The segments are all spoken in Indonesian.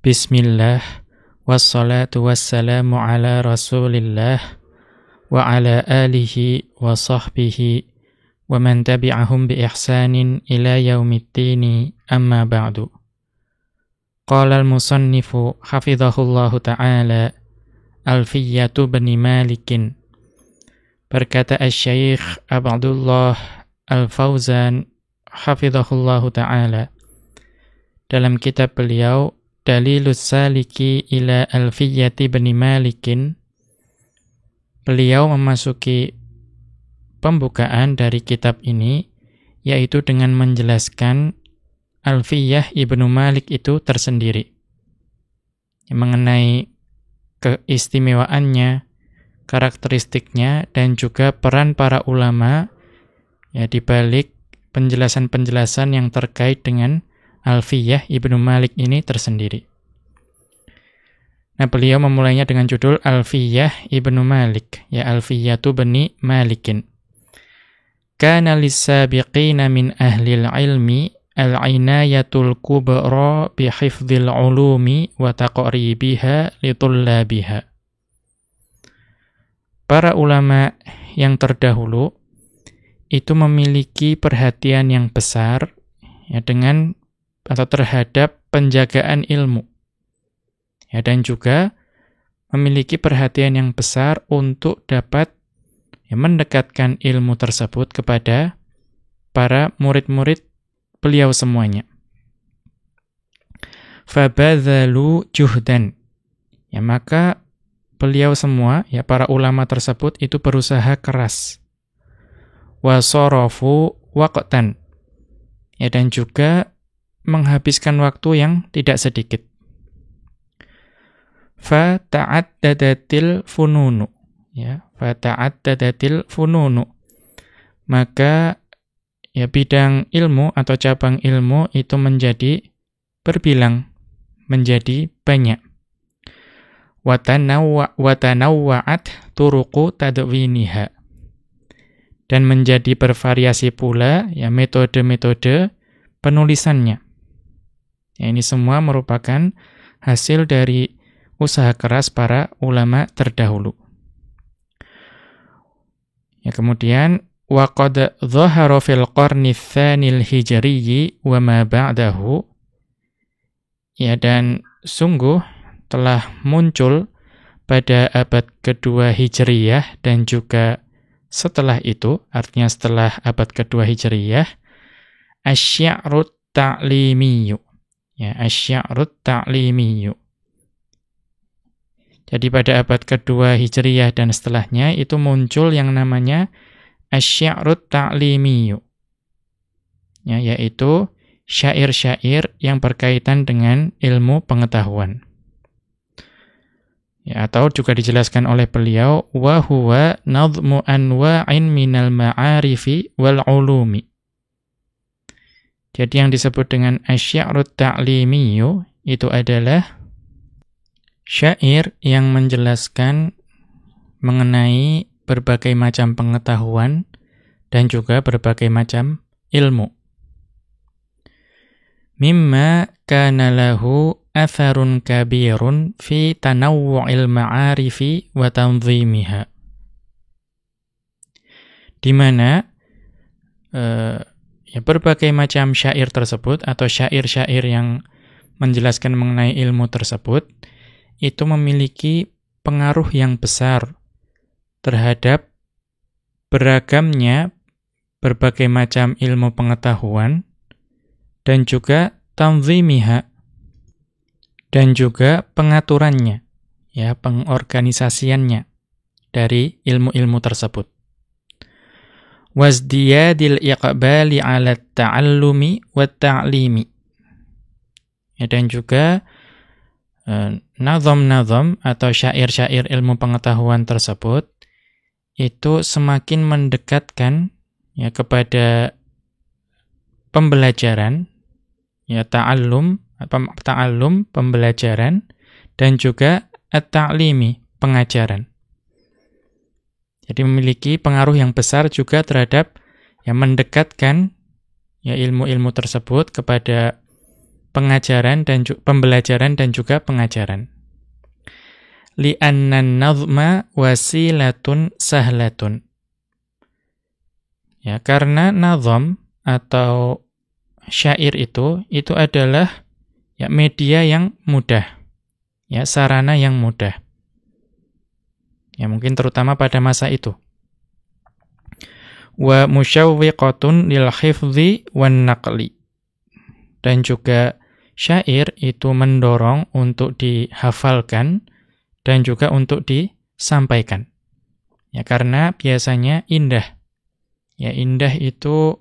Bismillah, wassalatu wassalamu ala rasulillah, wa ala alihi wa sahbihi, wa man tabi'ahum bi ihsanin ila yaumiddini, amma ba'du. Qala al-musannifu hafidhahullahu ta'ala, Alfiyatu bani Malikin. Berkata Asy-Syaikh Abdullah Al-Fauzan hafidhahullahu ta'ala dalam kitab beliau Dalilus Saliki ila Alfiyati bani Malikin, beliau memasuki pembukaan dari kitab ini, yaitu dengan menjelaskan Alfiyah Ibnu Malik itu tersendiri, mengenai keistimewaannya, karakteristiknya, dan juga peran para ulama di balik penjelasan-penjelasan yang terkait dengan Alfiyah Ibnu Malik ini tersendiri. Nah, beliau memulainya dengan judul Alfiyah Ibnu Malik, Alfiyatu bani Malikin. Kana lis-sabiqina min ahlil ilmi al-inayatul kubra bi hifdzil ulumi wa taqribiha li tullabiha. Para ulama yang terdahulu itu memiliki perhatian yang besar dengan atau terhadap penjagaan ilmu, dan juga memiliki perhatian yang besar untuk dapat mendekatkan ilmu tersebut kepada para murid-murid beliau semuanya. Fabadzalu juhdan, maka beliau semua, para ulama tersebut itu berusaha keras. Wasarafu waqtan, dan juga menghabiskan waktu yang tidak sedikit. Fata'addadatil fununu, fata'addadatil fununu, maka bidang ilmu atau cabang ilmu itu menjadi berbilang, menjadi banyak. Watanawwa'at turuqu tadwiniha, dan menjadi bervariasi pula metode-metode penulisannya. Ini semua merupakan hasil dari usaha keras para ulama terdahulu. Kemudian waqad dhahara fil qarni tsanil hijriyyi wa ma ba'dahu, dan sungguh telah muncul pada abad kedua Hijriyah dan juga setelah itu, artinya setelah abad kedua Hijriyah, asy-syi'rut ta'limiyyu, asy-syi'rut ta'limiyyu. Jadi pada abad kedua Hijriyah dan setelahnya itu muncul yang namanya asy-syi'rut ta'limiyyu, yaitu syair-syair yang berkaitan dengan ilmu pengetahuan. Atau juga dijelaskan oleh beliau, wa huwa nadhmu anwa'in minal ma'arifi wal ulumi. Jadi yang disebut dengan asy-syi'rut ta'limiyyu itu adalah syair yang menjelaskan mengenai berbagai macam pengetahuan dan juga berbagai macam ilmu. Mimma kana lahu atharun kabirun fi tanawwu'il ma'arifi wa tanzimiha. Di mana berbagai macam syair tersebut atau syair-syair yang menjelaskan mengenai ilmu tersebut itu memiliki pengaruh yang besar terhadap beragamnya berbagai macam ilmu pengetahuan dan juga tanzimiha, dan juga pengaturannya, pengorganisasiannya dari ilmu-ilmu tersebut. Wazdiyadil iqbali 'ala at-ta'allumi wat-ta'limi. Dan juga nazam-nazam atau syair-syair ilmu pengetahuan tersebut itu semakin mendekatkan kepada pembelajaran, ta'allum pembelajaran, dan juga at-ta'limi pengajaran. Jadi memiliki pengaruh yang besar juga terhadap mendekatkan ilmu-ilmu tersebut kepada pembelajaran dan juga pengajaran. Li'anna an-nadhma wasilatun sahlatun. Ya, karena nazm atau syair itu adalah ya media yang mudah. Ya, sarana yang mudah. Ya, mungkin terutama pada masa itu. Wa musyawwiqatun lil hifdzi wan naqli. Dan juga syair itu mendorong untuk dihafalkan dan juga untuk disampaikan. Ya, karena biasanya indah. Ya, indah itu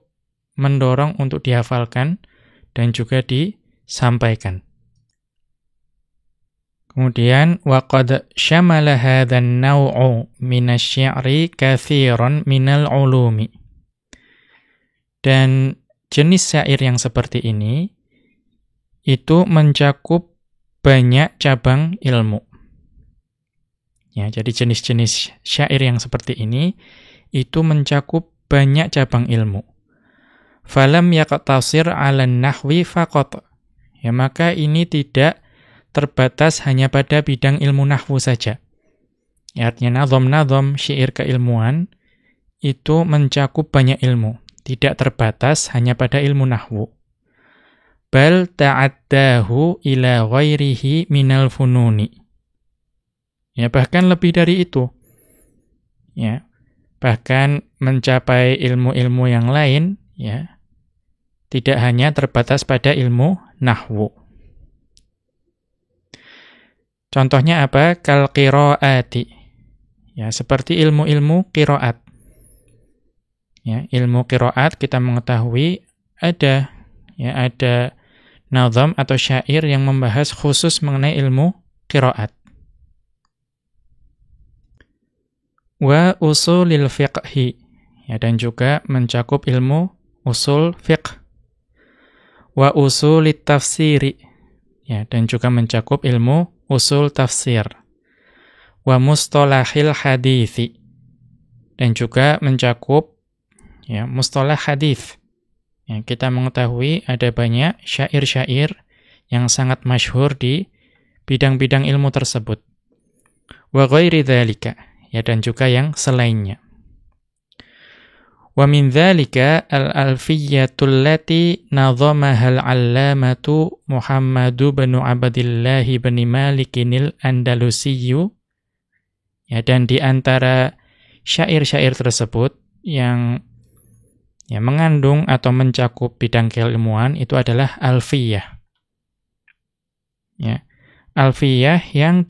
mendorong untuk dihafalkan dan juga disampaikan. Kemudian waqad syamala hadzan naw'u minasy-syi'ri katsiran minal 'ulumi. Dan jenis syair yang seperti ini itu mencakup banyak cabang ilmu. Ya, jadi jenis-jenis syair yang seperti ini itu mencakup banyak cabang ilmu. Falam yaqtasir 'alan nahwi faqat. Ya, maka ini tidak terbatas hanya pada bidang ilmu nahwu saja. Ya, artinya nazm-nazm syair keilmuan itu mencakup banyak ilmu, tidak terbatas hanya pada ilmu nahwu. Bal ta'addahu ila ghairihi minal fununi. Ya, bahkan lebih dari itu. Ya, bahkan mencapai ilmu-ilmu yang lain, ya, tidak hanya terbatas pada ilmu nahwu. Contohnya apa? Kal qiraati. Ya, seperti ilmu-ilmu qiraat. Ya, ilmu qiraat kita mengetahui ada nazm atau syair yang membahas khusus mengenai ilmu qiraat. Wa usulil fiqhi, ya, dan juga mencakup ilmu usul fiqh. Wa usulit tafsiri, ya, dan juga mencakup ilmu usul tafsir. Wa mustalahil hadithi, dan juga mencakup ya mustalah hadits. Ya, kita mengetahui ada banyak syair-syair yang sangat masyhur di bidang-bidang ilmu tersebut. Wa ghairi dzalika, ya, dan juga yang selainnya. Wa min dzalika al-alfiyatul lati nadhamaha al-allamatu Muhammadu bin Abdillah bin Malikinil Andalusiyyu. Ya, dan di antara syair-syair tersebut yang ya mengandung atau mencakup bidang keilmuan itu adalah alfiyah. Ya, alfiyah yang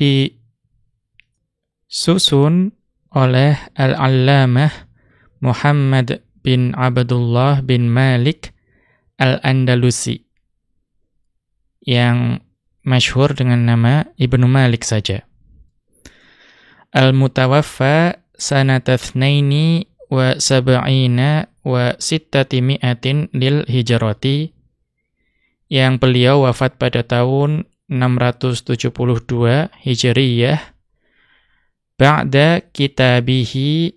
disusun oleh al-allamah Muhammad bin Abdullah bin Malik al-Andalusi yang masyhur dengan nama Ibnu Malik saja. Al-mutawaffa sanata 72 wa 600 lil hijrati, yang beliau wafat pada tahun 672 Hijriyah ba'da kitabihi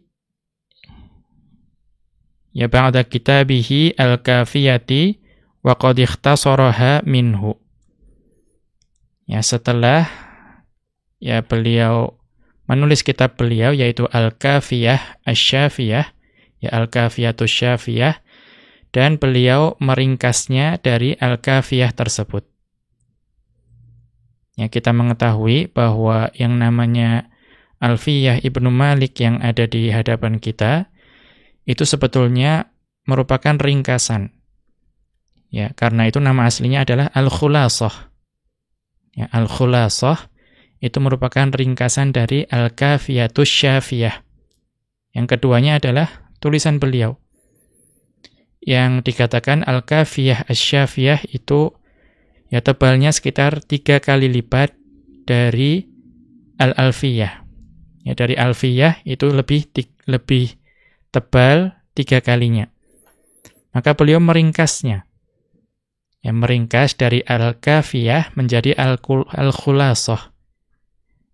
al-kafiyati wa qad ikhtasaraha minhu. Ya, setelah ya beliau menulis kitab beliau yaitu Al-Kafiyah Asy-Syafiyah, ya Al-Kafiyatus Syafiyah, dan beliau meringkasnya dari Al-Kafiyah tersebut. Ya, kita mengetahui bahwa yang namanya Alfiyah Ibnu Malik yang ada di hadapan kita itu sebetulnya merupakan ringkasan. Ya, karena itu nama aslinya adalah Al-Khulasah. Ya, Al-Khulasah itu merupakan ringkasan dari Al-Kafiyatus Syafiyah. Yang keduanya adalah tulisan beliau. Yang dikatakan Al-Kafiyah Asy-Syafiyah itu ya tebalnya sekitar 3 kali lipat dari Al-Alfiyah. Ya, dari Alfiyah itu lebih tebal 3 kalinya. Maka beliau meringkasnya. Ya, meringkas dari Al-Kafiyah menjadi Al-Khulasah.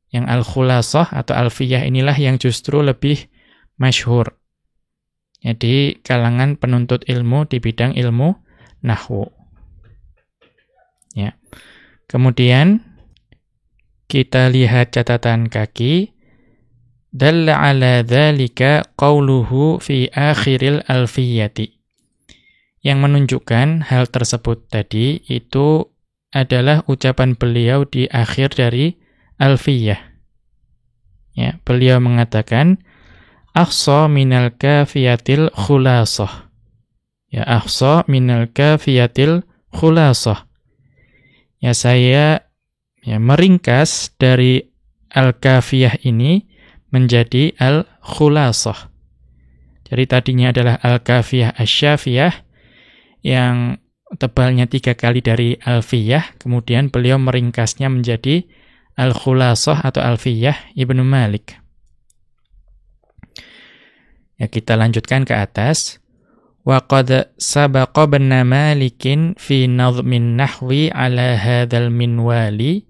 Yang Al-Khulasah atau Alfiyah inilah yang justru lebih masyhur. Jadi kalangan penuntut ilmu di bidang ilmu nahwu. Ya. Kemudian kita lihat catatan kaki. Dalla ala dzalika qauluhu fi akhiril alfiyati. Yang menunjukkan hal tersebut tadi itu adalah ucapan beliau di akhir dari alfiyah. Ya, beliau mengatakan ahsa minal kafiyatil khulasah. Ya, ahsa minal kafiyatil khulasah. Ya, saya meringkas dari al-kafiyah ini menjadi al-khulasah. Jadi tadinya adalah al-kafiyah asy-syafiyah yang tebalnya 3 kali dari alfiyah, kemudian beliau meringkasnya menjadi al-khulasah atau alfiyah Ibnu Malik. Ya, kita lanjutkan ke atas. Wa qad sabaqa Ibnu Malikin fi nadhmin nahwi ala hadzal minwali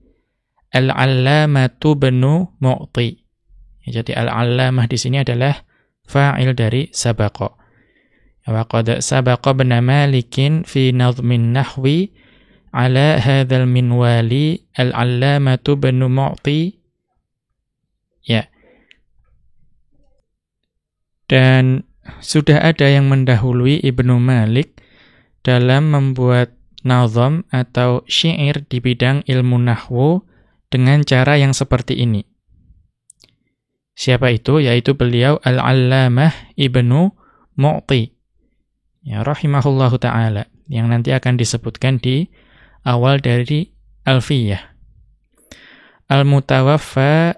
al-allamatu Ibnu Mu'ti. Ya, jadi al-allamah di sini adalah fa'il dari sabaqa. Wa qad sabaqa Ibnu Malikin fi nadhmin nahwi ala hadzal minwali al-allamatu Ibnu Mu'ti. Ya. Dan sudah ada yang mendahului Ibnu Malik dalam membuat nazam atau syair di bidang ilmu nahwu dengan cara yang seperti ini. Siapa itu? Yaitu beliau Al-Allamah Ibnu Mu'ti. Ya, rahimahullahu ta'ala. Yang nanti akan disebutkan di awal dari Alfiyah. Al-Mutawaffa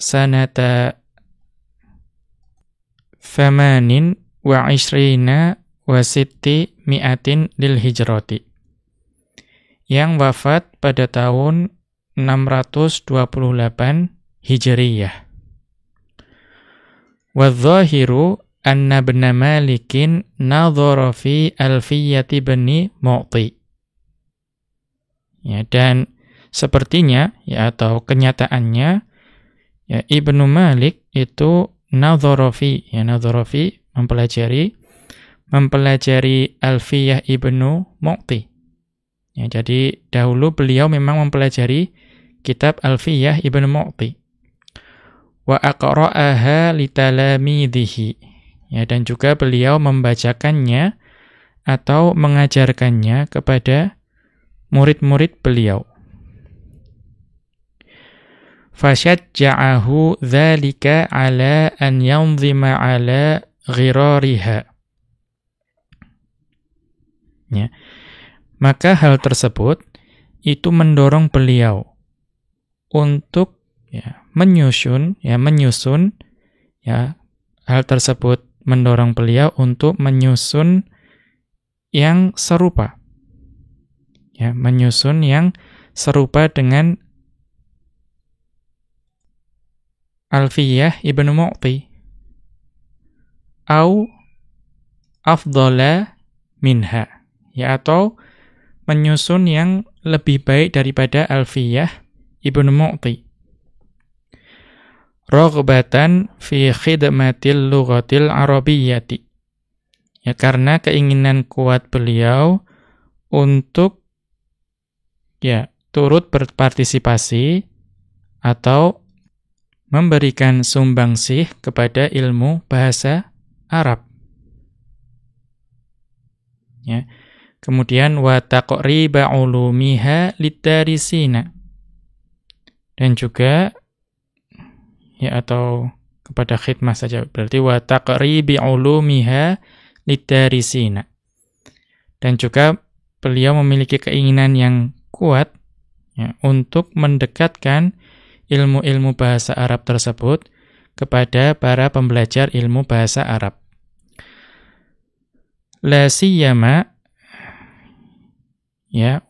sanata 28 wa 600 lil hijrati. Yang wafat pada tahun 628 Hijriyah. Wa dhahiru anna Ibnu Malikin nadhara fi alfiyati Ibni Mu'ti. Ya, dan sepertinya ya atau kenyataannya ya Ibnu Malik itu nadhara fi mempelajari alfiyah Ibnu Mu'ti. Ya, jadi dahulu beliau memang mempelajari kitab Alfiyah Ibnu Mu'ti. Wa aqra'aha litalamidhihi. Ya, dan juga beliau membacakannya atau mengajarkannya kepada murid-murid beliau. Fashajja'ahu dzalika ala an yanzima ala ghirariha. Ya. Maka hal tersebut itu mendorong beliau untuk menyusun hal tersebut mendorong beliau untuk menyusun yang serupa. Ya, menyusun yang serupa dengan Alfiyah Ibnu Mu'ti au afdhala minha, ya, atau menyusun yang lebih baik daripada Alfiyah Ibnu Mu'ti. Raghbatan fi khidmatil lughatil arabiyyati. Ya, karena keinginan kuat beliau untuk turut berpartisipasi atau memberikan sumbangsih kepada ilmu bahasa Arab. Ya. Kemudian wa taqriba ulumiha lidarisina. Dan juga atau kepada khidmah saja, berarti wa taqribi ulumiha lidarisina. Dan juga beliau memiliki keinginan yang kuat untuk mendekatkan ilmu-ilmu bahasa Arab tersebut kepada para pembelajar ilmu bahasa Arab. La siyama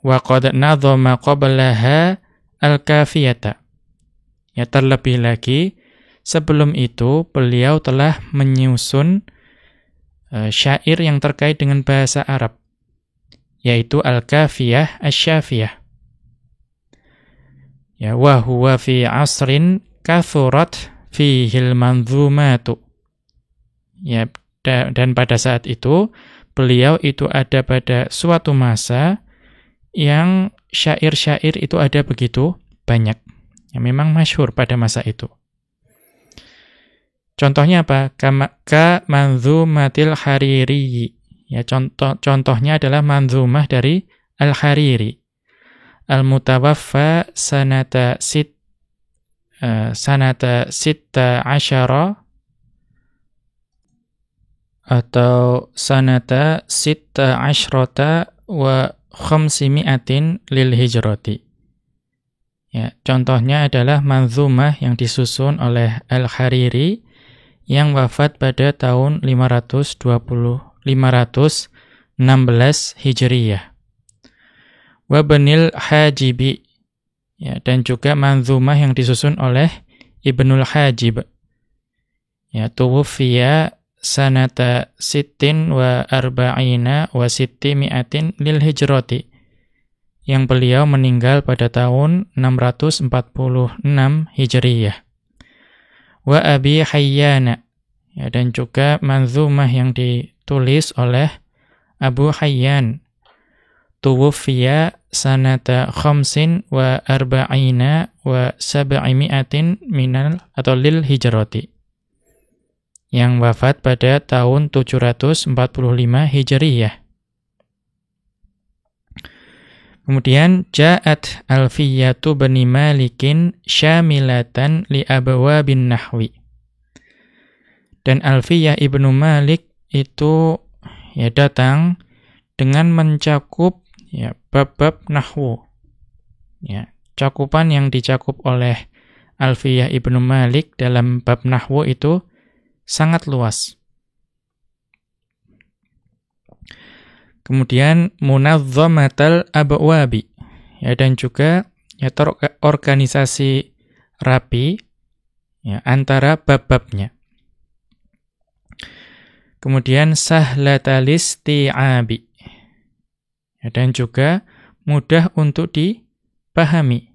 wa qad nadhama qablaha al-kafiyata. Ya, terlebih lagi sebelum itu beliau telah menyusun syair yang terkait dengan bahasa Arab, yaitu al-kafiyah asy-syafiyah. Ya, wa huwa fi asrin kathurat fihil manzumatu. Ya, dan pada saat itu beliau itu ada pada suatu masa yang syair-syair itu ada begitu banyak. Yang memang masyhur pada masa itu. Contohnya apa? Ka manzumatil Hariri. Ya, contohnya adalah manzumah dari Al-Hariri. Al-mutawaffa sanata sitta asyara atau sanata sitta asyrata wa khamsimi'atin lil hijrati. Ya, contohnya adalah manzumah yang disusun oleh Al-Hariri yang wafat pada tahun 516 Hijriyah. Wa Ibnul Hajibi. Ya, dan juga manzumah yang disusun oleh Ibnul Hajib. Ya, tuwfiya sanata sittin wa arba'ina wa sittimi'atin lil hijrati. Yang beliau meninggal pada tahun 646 Hijriyah. Wa Abi Hayyana. Ya, dan juga manzumah yang ditulis oleh Abu Hayyan. Tuwfiya sanata khamsin wa arba'ina wa sab'imi'atin minal atau lil hijrati. Yang wafat pada tahun 745 Hijriyah. Kemudian ja'at Alfiyatu Bani Malikin syamilatan li abwabin nahwi. Dan Alfiyah Ibnu Malik itu ya datang dengan mencakup ya bab-bab nahwu. Ya, cakupan yang dicakup oleh Alfiyah Ibnu Malik dalam bab nahwu itu sangat luas. Kemudian munazzamatal abwabi, ya, dan juga ya terorganisasi rapi ya antara bab-babnya. Kemudian sahlatal isti'abi, ya, dan juga mudah untuk dipahami.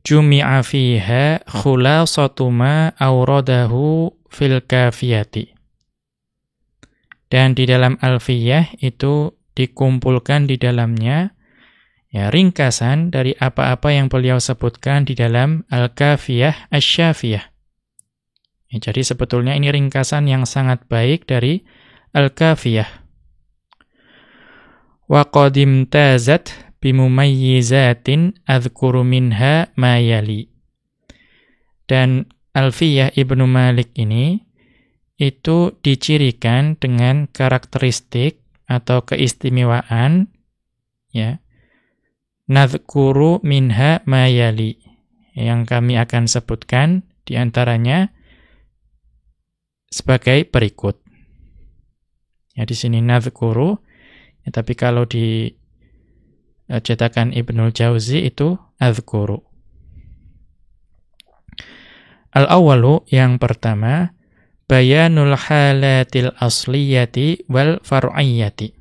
Jumi'a fiha khulasatu ma awradahu fil kafiyati. Dan di dalam Alfiyah itu dikumpulkan di dalamnya ya ringkasan dari apa-apa yang beliau sebutkan di dalam Al-Kafiyah Asy-Syafiyah. Ya, jadi sebetulnya ini ringkasan yang sangat baik dari Al-Kafiyah. Wa qadim tazat bimumayyizatin adhkuru minha ma yali. Dan Alfiyah Ibnu Malik ini itu dicirikan dengan karakteristik atau keistimewaan ya nadhkuru minha ma yali, yang kami akan sebutkan di antaranya sebagai berikut. Ya, di sini nadhkuru, ya, tapi kalau di cetakan Ibnul Jauzi itu adhkuru. Al-awwalu, yang pertama, bayanul halatil asliyati wal far'iyyati.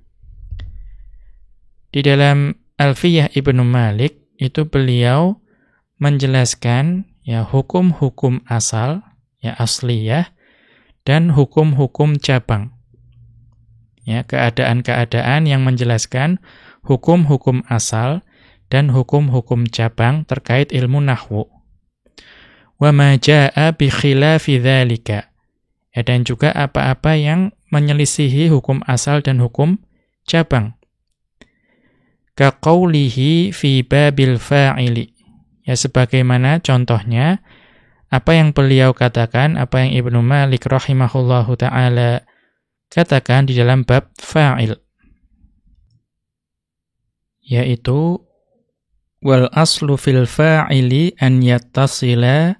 Di dalam Alfiyah Ibnu Malik itu beliau menjelaskan ya hukum-hukum asal, ya asliyah, dan hukum-hukum cabang. Ya, keadaan-keadaan yang menjelaskan hukum-hukum asal dan hukum-hukum cabang terkait ilmu nahwu. Wa ma jaa'a bi khilafi dzalika. Ya, dan juga apa-apa yang menyelisihi hukum asal dan hukum cabang. Ka qawlihi fi babil fa'ili. Ya, sebagaimana contohnya apa yang beliau katakan, apa yang Ibnu Malik rahimahullahu ta'ala katakan di dalam bab fa'il. Yaitu wal aslu fil fa'ili an yattasila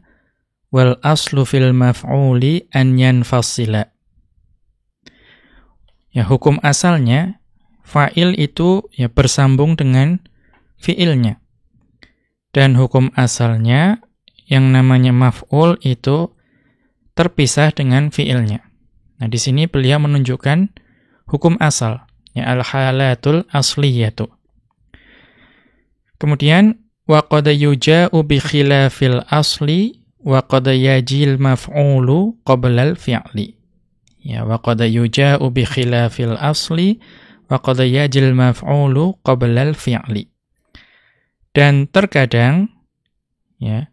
wal aslu fil maf'uli an yanfasila. Ya, hukum asalnya fa'il itu ya bersambung dengan fi'ilnya. Dan hukum asalnya yang namanya maf'ul itu terpisah dengan fi'ilnya. Nah, di sini beliau menunjukkan hukum asal, ya al-halatul asliyatu. Kemudian wa qad yuja'u bi khilafil asli wa qad yajil maf'ulu qabla al-fi'li. Ya, wa qad yuja'u bi khilafil asli wa qad yajil maf'ulu qabla al-fi'li. Dan terkadang ya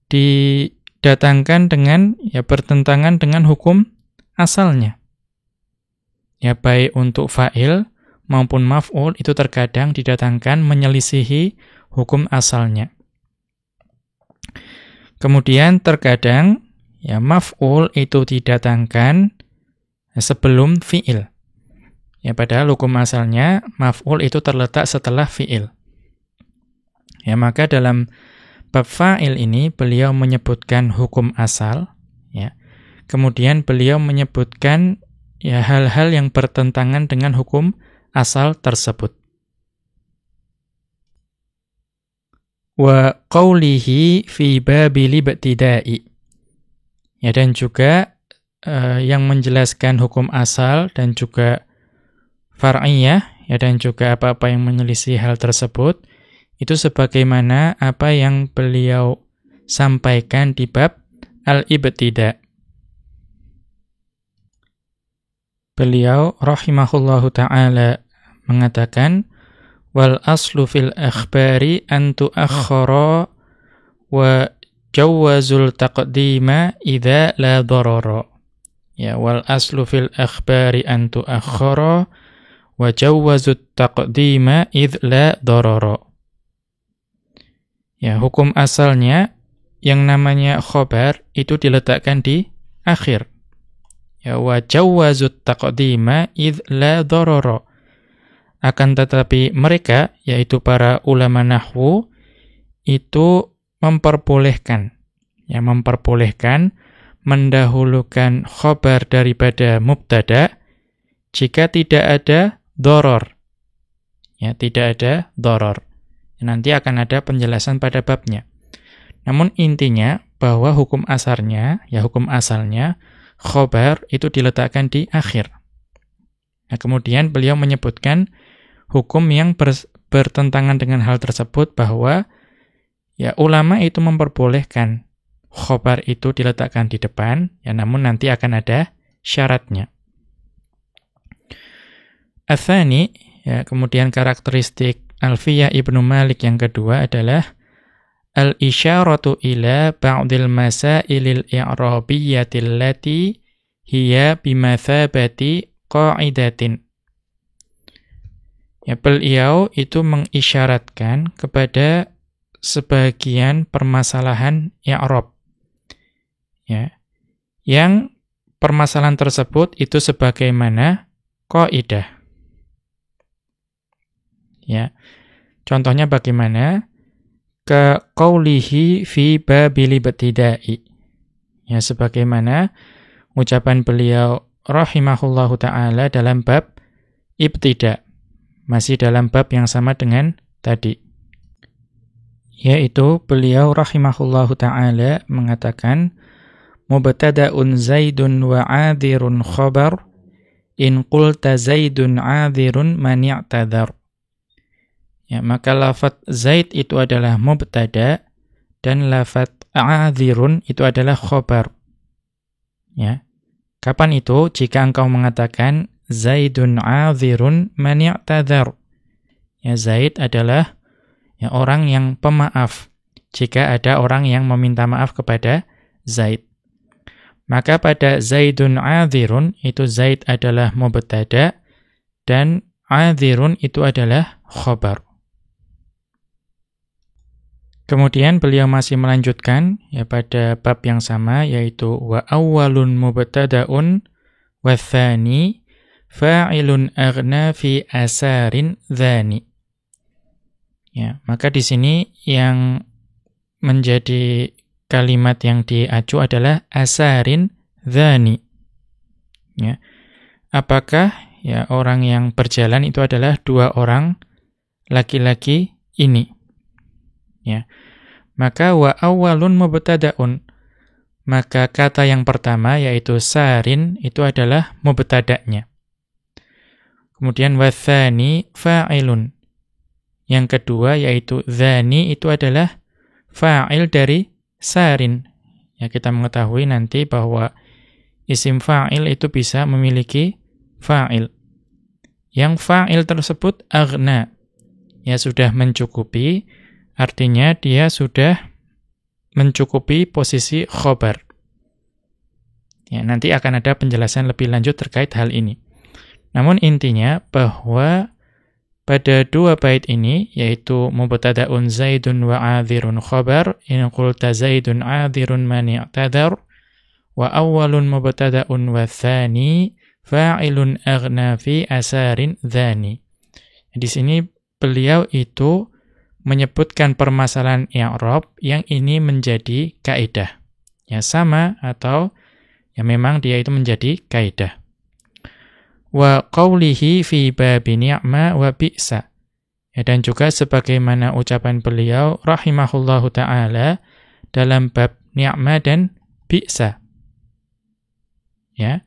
didatangkan dengan bertentangan dengan hukum asalnya. Ya baik untuk fa'il maupun maf'ul itu terkadang didatangkan menyelisihi hukum asalnya. Kemudian terkadang maf'ul itu didatangkan sebelum fi'il. Ya padahal hukum asalnya maf'ul itu terletak setelah fi'il. Ya maka dalam bab fa'il ini beliau menyebutkan hukum asal, ya. Kemudian beliau menyebutkan hal-hal yang bertentangan dengan hukum asal tersebut. Wa qawlihi fi babil ibtida'i. Ya dan juga yang menjelaskan hukum asal dan juga far'iyah dan juga apa-apa yang menyelisih hal tersebut itu sebagaimana apa yang beliau sampaikan di bab al-ibtida'. Beliau rahimahullahu ta'ala mengatakan wal aslu fil akhbari an tu'akhkhara wa jawazul taqdima idza la darara. Ya wal aslu fil akhbari an tu'akhkhara wa jawazut taqdima idza la darara. Ya hukum asalnya yang namanya khabar itu diletakkan di akhir. Ya wa jawazut taqdima idza la darara. Akan tetapi mereka, yaitu para ulama nahwu, itu memperbolehkan mendahulukan khobar daripada mubtada jika tidak ada doror. Ya, tidak ada doror. Nanti akan ada penjelasan pada babnya. Namun intinya bahwa hukum asalnya khobar itu diletakkan di akhir. Nah, kemudian beliau menyebutkan hukum yang bertentangan dengan hal tersebut bahwa ulama itu memperbolehkan khobar itu diletakkan di depan, namun nanti akan ada syaratnya. Atsani, kemudian karakteristik Alfiyah Ibnu Malik yang kedua adalah al-isyaratu ila ba'dil masailil i'rabiyyati allati hiya bimathabati qa'idatin. Beliau itu mengisyaratkan kepada sebagian permasalahan i'rab. Yang permasalahan tersebut itu sebagaimana qaidah. Contohnya bagaimana? Ka qaulihi fi babil ibtida'i. Sebagaimana ucapan beliau rahimahullahu ta'ala dalam bab ibtida'. Masih dalam bab yang sama dengan tadi. Yaitu beliau rahimahullahu ta'ala mengatakan mubtada'un zaidun wa 'adhirun khabar in qulta zaidun 'adhirun man i'tadhar. Maka lafaz zaid itu adalah mubtada dan lafaz 'adhirun itu adalah khabar. Kapan itu? Jika engkau mengatakan Zaidun 'adhirun man i'tadhar. Zaid adalah orang yang pemaaf jika ada orang yang meminta maaf kepada Zaid. Maka pada Zaidun 'adhirun itu Zaid adalah mubtada dan 'adhirun itu adalah khabar. Kemudian beliau masih melanjutkan pada bab yang sama yaitu wa awwalun mubtada'un wa tsani fa'ilun aghna fi asarin dhani. Maka di sini yang menjadi kalimat yang diacu adalah asarin dhani. Apakah orang yang berjalan itu adalah dua orang laki-laki ini? Maka wa awwalun mubtada'un. Maka kata yang pertama yaitu sarin itu adalah mubtada'nya. Kemudian wathani fa'ilun. Yang kedua yaitu dhani itu adalah fa'il dari sarin. Kita mengetahui nanti bahwa isim fa'il itu bisa memiliki fa'il. yang fa'il tersebut aghna, ya sudah mencukupi, artinya dia sudah mencukupi posisi khobar. Ya, nanti akan ada penjelasan lebih lanjut terkait hal ini. Namun intinya bahwa pada dua bait ini, yaitu mubtada'un Zaidun wa 'adhirun khabar, in qulta Zaidun 'adhirun man i'tadhar, wa awwalun mubtada'un wa tsani fa'ilun aghna fi asarin dzani. Di sini beliau itu menyebutkan permasalahan i'rab yang ini menjadi kaidah. Ya sama atau ya memang dia itu menjadi kaidah. Wa qawlihi fi babi ni'ma wa bi'sa. Ya, dan juga sebagaimana ucapan beliau rahimahullahu ta'ala dalam bab ni'ma dan bi'sa. Ya,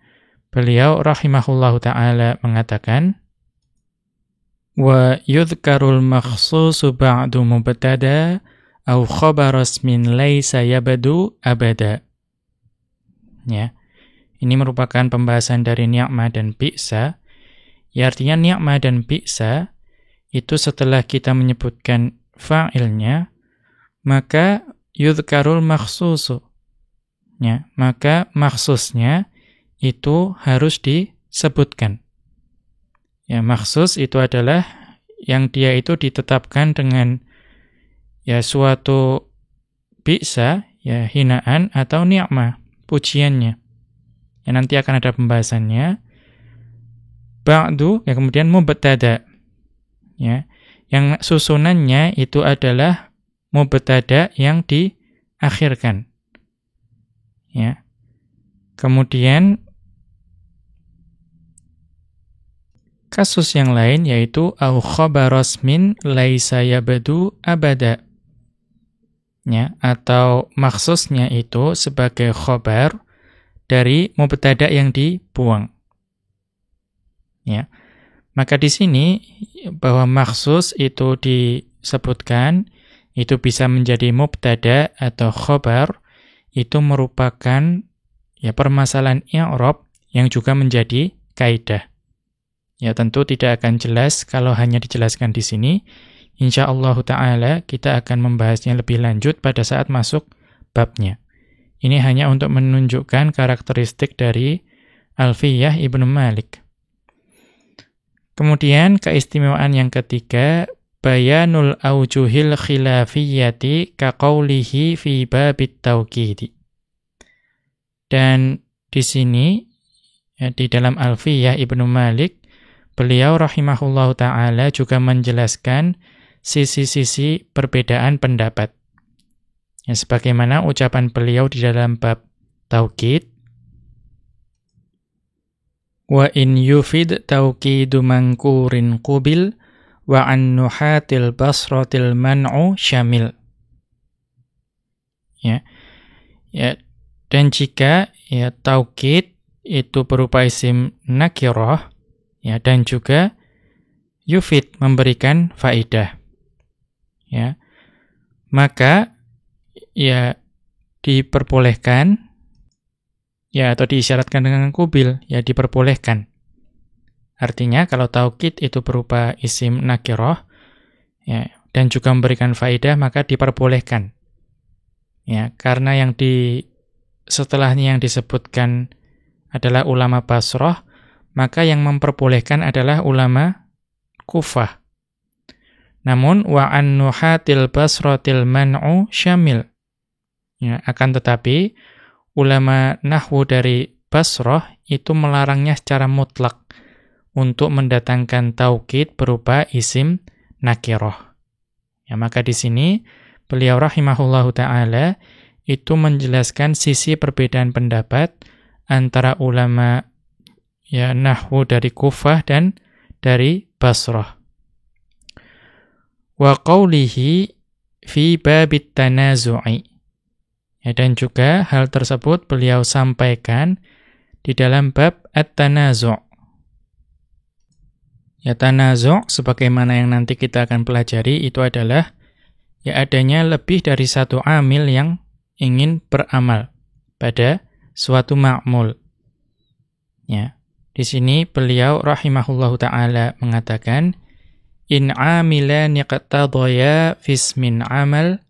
beliau rahimahullahu ta'ala mengatakan wa yudhkarul makhsusu ba'du mubtada au khabar ismin laisa yabdu abada. Ya. Ini merupakan pembahasan dari ni'ma dan bi'sa. Ya, artinya ni'ma dan bi'sa itu setelah kita menyebutkan fa'ilnya, maka yudhkarul makhsusu. Ya, maka makhsusnya itu harus disebutkan. Ya, makhsus itu adalah yang dia itu ditetapkan dengan ya suatu bi'sa, ya hinaan atau ni'ma, pujiannya. Ya, nanti akan ada pembahasannya. Ba'du, ya kemudian mubtada. Ya, yang susunannya itu adalah mubtada yang diakhirkan. Ya. Kemudian kasus yang lain yaitu au khabaros min laisa yabdu abada. Ya, atau maksudnya itu sebagai khabar dari mubtada yang dibuang. Ya. Maka di sini bahwa maksus itu disebutkan, itu bisa menjadi mubtada atau khabar, itu merupakan ya permasalahan i'rab yang juga menjadi kaidah. Ya, tentu tidak akan jelas kalau hanya dijelaskan di sini. Insyaallah ta'ala kita akan membahasnya lebih lanjut pada saat masuk babnya. Ini hanya untuk menunjukkan karakteristik dari Alfiyah Ibnu Malik. Kemudian keistimewaan yang ketiga, bayanul aujuhil khilafiyyati kaqaulihi fi babit tauqidi. Dan di sini ya, di dalam Alfiyah Ibnu Malik, beliau rahimahullahu taala juga menjelaskan sisi-sisi perbedaan pendapat. Ya, sebagaimana ucapan beliau di dalam bab tauqid, wa in yufid tauqidu mankurin qubil wa an nuhatil basratil man'u syamil. Ya. Ya, dan jika ya tauqid itu berupa isim nakirah, ya, dan juga yufid memberikan faidah. Ya. Maka ya diperbolehkan ya atau diisyaratkan dengan kubil, ya diperbolehkan. Artinya kalau taukid itu berupa isim nakirah ya dan juga memberikan faedah, maka diperbolehkan. Ya, karena yang setelahnya yang disebutkan adalah ulama Basrah, maka yang memperbolehkan adalah ulama Kufah. Namun wa an nuhatil basratil man'u syamil. Ya, akan tetapi ulama nahwu dari Basrah itu melarangnya secara mutlak untuk mendatangkan taukid berupa isim nakirah. Ya, maka di sini beliau rahimahullahu taala itu menjelaskan sisi perbedaan pendapat antara ulama ya nahwu dari Kufah dan dari Basrah. Wa qawlihi fi babit tanazu'i. Ya, dan juga hal tersebut beliau sampaikan di dalam bab at-tanazu'. Ya, tanazu' sebagaimana yang nanti kita akan pelajari itu adalah ya adanya lebih dari satu amil yang ingin beramal pada suatu ma'mul. Ya. Di sini beliau rahimahullahu ta'ala mengatakan, in amilani qatadaya fismin amal,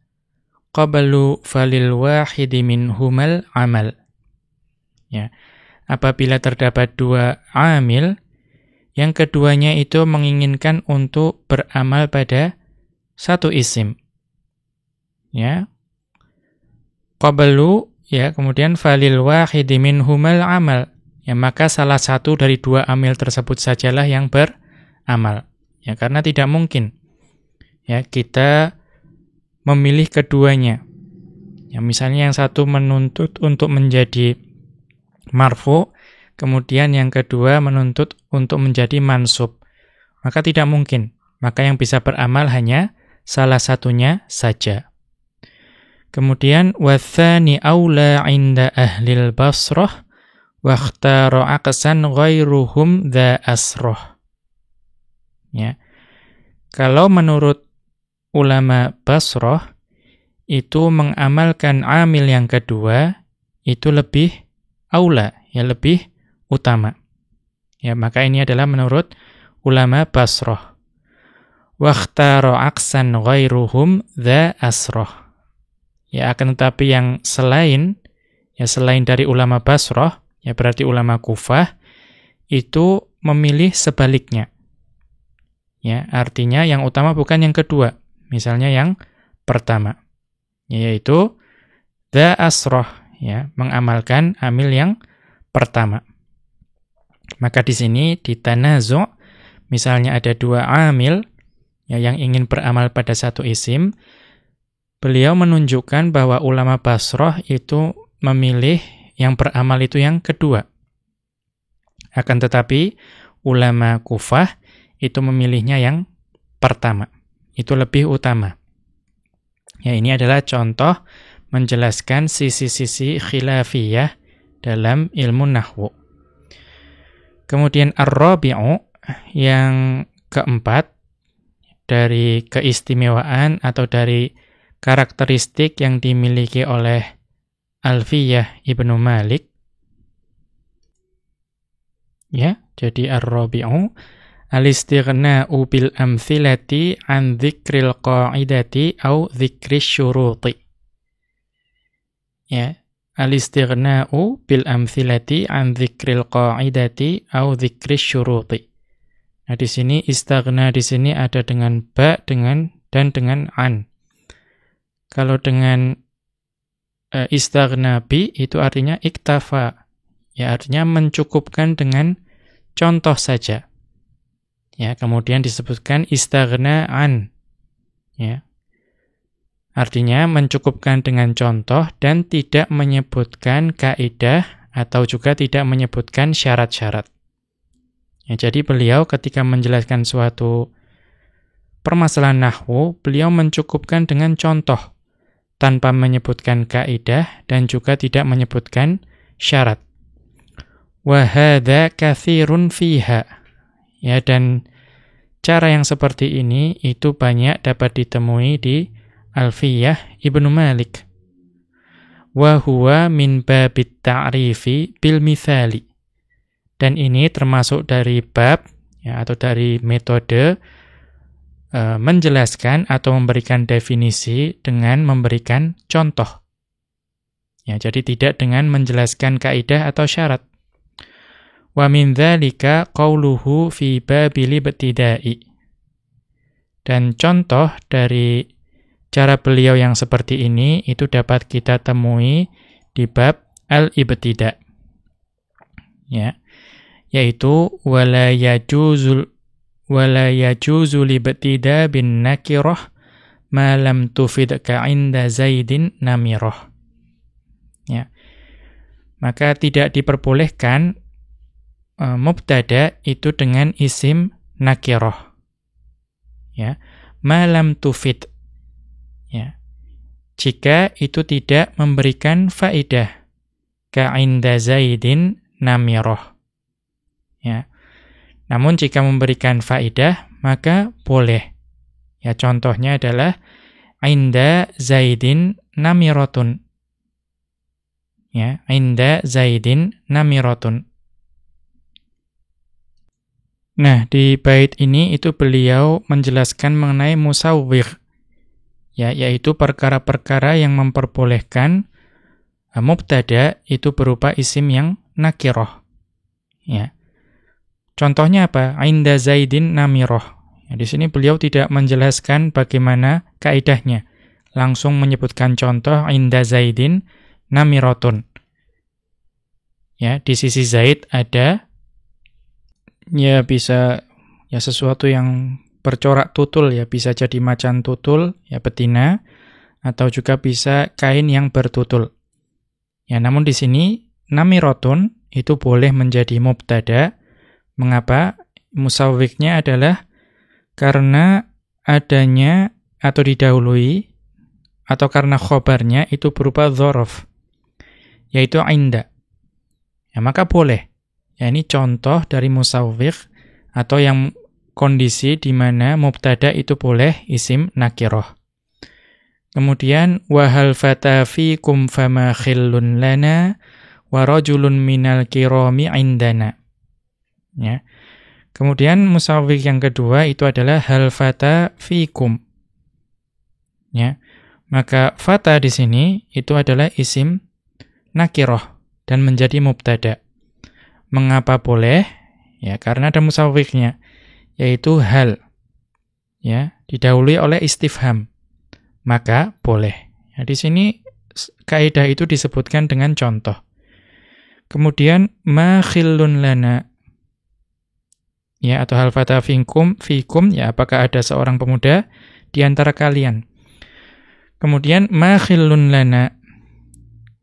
qablu falil wahidi minhumal amal. Ya. Apabila terdapat dua amil, yang keduanya itu menginginkan untuk beramal pada satu isim. Ya. Qablu, ya, kemudian falil wahidi minhumal amal. Ya, maka salah satu dari dua amil tersebut sajalah yang beramal. Ya, karena tidak mungkin ya kita memilih keduanya. Ya, misalnya yang satu menuntut untuk menjadi marfu, kemudian yang kedua menuntut untuk menjadi mansub. Maka tidak mungkin. Maka yang bisa beramal hanya salah satunya saja. Kemudian wathani aula 'inda ahlil Basrah wa ikhtara aqsan ghairuhum dha asrah. Ya. Kalau menurut ulama Basrah itu mengamalkan amil yang kedua itu lebih aula, ya lebih utama. Ya, maka ini adalah menurut ulama Basrah. Wa ikhtara aqsan ghairuhum dha asrah. Ya, akan tetapi yang selain dari ulama Basrah, ya berarti ulama Kufah, itu memilih sebaliknya. Ya, artinya yang utama bukan yang kedua, misalnya yang pertama, yaitu dha asrah, ya, mengamalkan amil yang pertama. Maka di sini di tanazu', misalnya ada dua amil ya, yang ingin beramal pada satu isim, beliau menunjukkan bahwa ulama Basrah itu memilih yang beramal itu yang kedua. Akan tetapi ulama Kufah itu memilihnya yang pertama. Itu lebih utama. Ya, ini adalah contoh menjelaskan sisi-sisi khilafiyah dalam ilmu nahwu. Kemudian ar-rabi'u, yang keempat, dari keistimewaan atau dari karakteristik yang dimiliki oleh Alfiyah Ibnu Malik. Ya, jadi ar-rabi'u al-istighna'u bil amthilati an dzikril qa'idati au dzikris syuruti. Ya, al-istighna'u bil amthilati an dzikril qa'idati au dzikris syuruti. Nah, di sini istaghna di sini ada dengan ba, dengan dan dengan an. Kalau dengan istaghna bi itu artinya iktafa. Ya, artinya mencukupkan dengan contoh saja. Ya, kemudian disebutkan istaghna an. Ya. Artinya mencukupkan dengan contoh dan tidak menyebutkan kaidah atau juga tidak menyebutkan syarat-syarat. Ya, jadi beliau ketika menjelaskan suatu permasalahan nahwu, beliau mencukupkan dengan contoh tanpa menyebutkan kaidah dan juga tidak menyebutkan syarat. Wa hadza katsirun fiha. Ya, dan cara yang seperti ini itu banyak dapat ditemui di Alfiyah Ibnu Malik. Wa huwa min babit ta'rifi bil mithali. Dan ini termasuk dari bab ya, atau dari metode menjelaskan atau memberikan definisi dengan memberikan contoh. Ya, jadi tidak dengan menjelaskan kaidah atau syarat. Wa min dzalika qauluhu fi babil ibtida'i. Dan contoh dari cara beliau yang seperti ini itu dapat kita temui di bab al-ibtida'. Ya. Yaitu wala yajuzu libtida bin nakirah ma lam tufidka 'inda Zaidin namirah. Ya. Maka tidak diperbolehkan mubtada itu dengan isim nakirah. Ya. Ma lam tufid. Ya. Jika itu tidak memberikan faedah ka 'inda Zaidin namirah. Ya. Namun jika memberikan faedah maka boleh. Ya, contohnya adalah inda Zaidin namiratun. Ya, inda Zaidin namiratun. Nah, di bait ini itu beliau menjelaskan mengenai musawwigh, ya, yaitu perkara-perkara yang memperbolehkan mubtada itu berupa isim yang nakirah. Ya. Contohnya apa? Inda Zaidin namirah. Ya, di sini beliau tidak menjelaskan bagaimana kaidahnya. Langsung menyebutkan contoh inda Zaidin namiratun. Ya, di sisi Zaid ada ya bisa ya sesuatu yang bercorak tutul, ya bisa jadi macan tutul, ya betina, atau juga bisa kain yang bertutul. Ya, namun di sini namiratun itu boleh menjadi mubtada. Mengapa? Musawwighnya adalah karena adanya atau didahului atau karena khobarnya itu berupa dzaraf, yaitu inda. Ya, maka boleh. Ya, ini contoh dari musawwigh atau yang kondisi di mana mubtada itu boleh isim nakirah. Kemudian wahal fata fikum fama khillun lana wa rajulun minal kirami indana. Ya. Kemudian musawwigh yang kedua itu adalah hal fata fikum. Ya. Maka fata di sini itu adalah isim nakirah dan menjadi mubtada. Mengapa boleh? Ya, karena ada musawwighnya, yaitu hal. Ya, didahului oleh istifham. Maka boleh. Ya, di sini kaidah itu disebutkan dengan contoh. Kemudian ma khillun lana. Ya, atau hal fata fikum, ya apakah ada seorang pemuda di antara kalian? Kemudian ma khillun lana.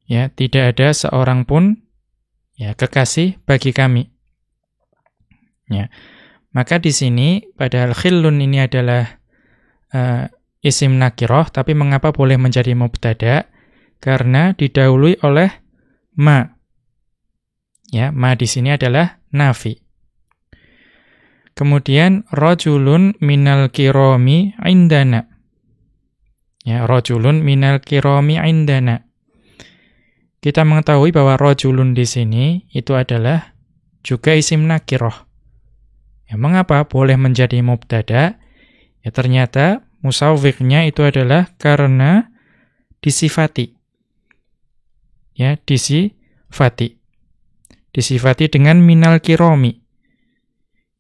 Ya, tidak ada seorang pun ya kekasih bagi kami. Ya. Maka di sini padahal khillun ini adalah isim nakirah, tapi mengapa boleh menjadi mubtada? Karena didahului oleh ma. Ya, ma di sini adalah nafi. Kemudian rajulun minal kirami indana. Ya, rajulun minal kirami indana. Kita mengetahui bahwa rajulun di sini itu adalah juga isim nakirah. Ya, mengapa boleh menjadi mubtada? Ya, ternyata musawwighnya itu adalah karena disifati. Ya, disifati. Disifati dengan minal kirami.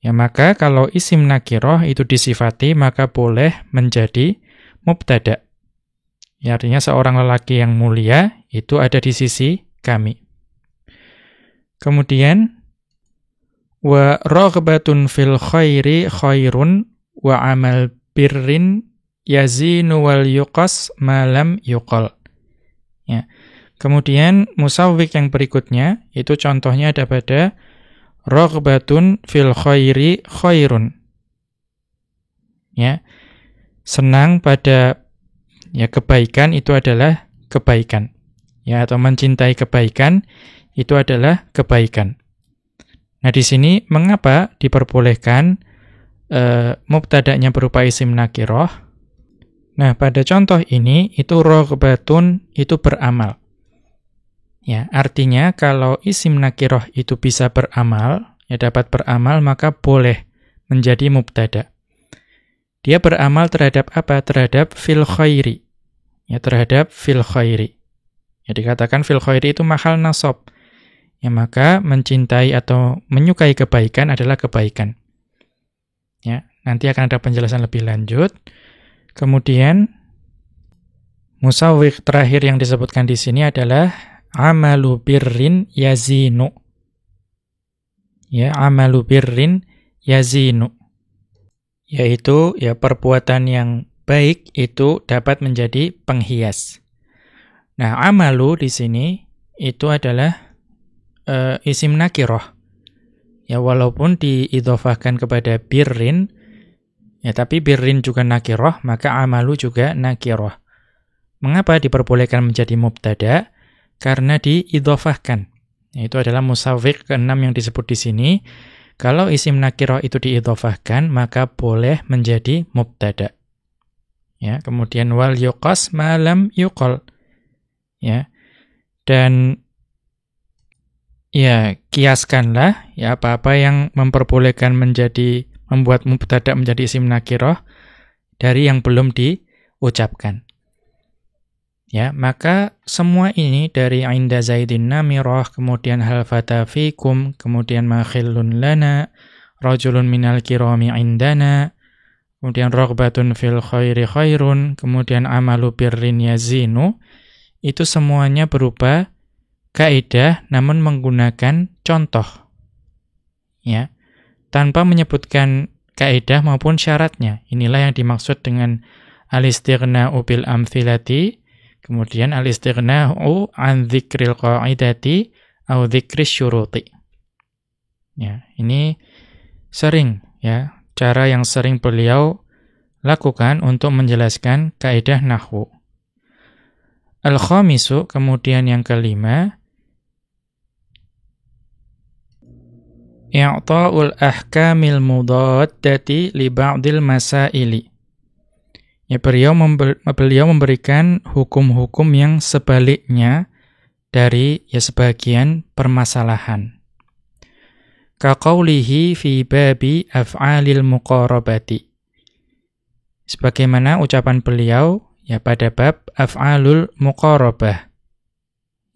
Ya, maka kalau isim nakirah itu disifati, maka boleh menjadi mubtada. Ya, artinya seorang lelaki yang mulia itu ada di sisi kami. Kemudian wa raghbatun fil khairi khairun wa amal birrin yazinu wal yuqas ma lam yuqal. Ya. Kemudian musawwigh yang berikutnya itu contohnya ada pada raghbatun fil khairi khairun. Ya. Senang pada ya kebaikan itu adalah kebaikan. Ya, atau mencintai kebaikan itu adalah kebaikan. Nah, di sini mengapa diperbolehkan mubtada'nya berupa isim nakirah? Nah, pada contoh ini itu raghbatun itu beramal. Ya, artinya kalau isim nakirah itu bisa beramal, ya dapat beramal, maka boleh menjadi mubtada'. Dia beramal terhadap apa? Terhadap fil khairi. Ya, terhadap fil khairi. Ya, dikatakan fil khairi itu mahal nasab. Ya, maka mencintai atau menyukai kebaikan adalah kebaikan. Ya, nanti akan ada penjelasan lebih lanjut. Kemudian musawwigh terakhir yang disebutkan di sini adalah amalu birrin yazinu. Ya, amalu birrin yazinu. Yaitu ya perbuatan yang baik itu dapat menjadi penghias. Nah, amalu di sini itu adalah isim nakirah. Ya, walaupun diidhofahkan kepada birrin, ya tapi birrin juga nakirah, maka amalu juga nakirah. Mengapa diperbolehkan menjadi mubtada? Karena diidhofahkan. Ya, itu adalah musawwigh ke-6 yang disebut di sini. Kalau isim nakirah itu diidhofahkan, maka boleh menjadi mubtada. Ya, kemudian wal yuqas ma lam yuqal. Ya. Dan ya kiaskanlah ya apa-apa yang memperbolehkan membuat mubtada menjadi isim nakirah dari yang belum diucapkan. Ya, maka semua ini dari inda zaidin namirah, kemudian hal fata fikum, kemudian ma khillun lana, rajulun minal kirami indana, kemudian raghbatun fil khairi khairun, kemudian amalu birrin yazinu, itu semuanya berupa kaidah namun menggunakan contoh. Ya, tanpa menyebutkan kaidah maupun syaratnya. Inilah yang dimaksud dengan al-istighna'u bil amthilati, kemudian al-istighna'u an dzikril qaidati au dzikris syuruti. Ya, ini sering ya, cara yang sering beliau lakukan untuk menjelaskan kaidah nahwu. Al-khamisu, kemudian yang kelima, i'ta'ul ahkamil mudaddati li ba'dil masaili. Ya, beliau memberikan hukum-hukum yang sebaliknya dari ya sebagian permasalahan. Ka qaulihi fi babi af'alil muqarabati. Sebagaimana ucapan beliau ya pada bab af'alul muqarabah.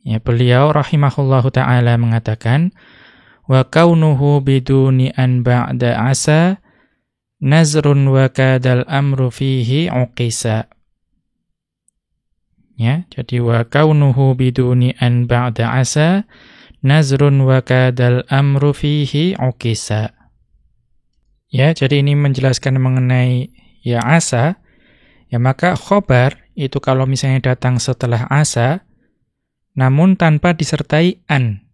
Ya, beliau rahimahullahu taala mengatakan wa kaunuhu biduni an ba'da asa nazrun wa kadal amru fihi uqisa. Ya, jadi wa kaunuhu biduni an ba'da asa nazrun wa kadal amru fihi uqisa. Ya, jadi ini menjelaskan mengenai ya asa. Ya, maka khobar itu kalau misalnya datang setelah asa namun tanpa disertai an.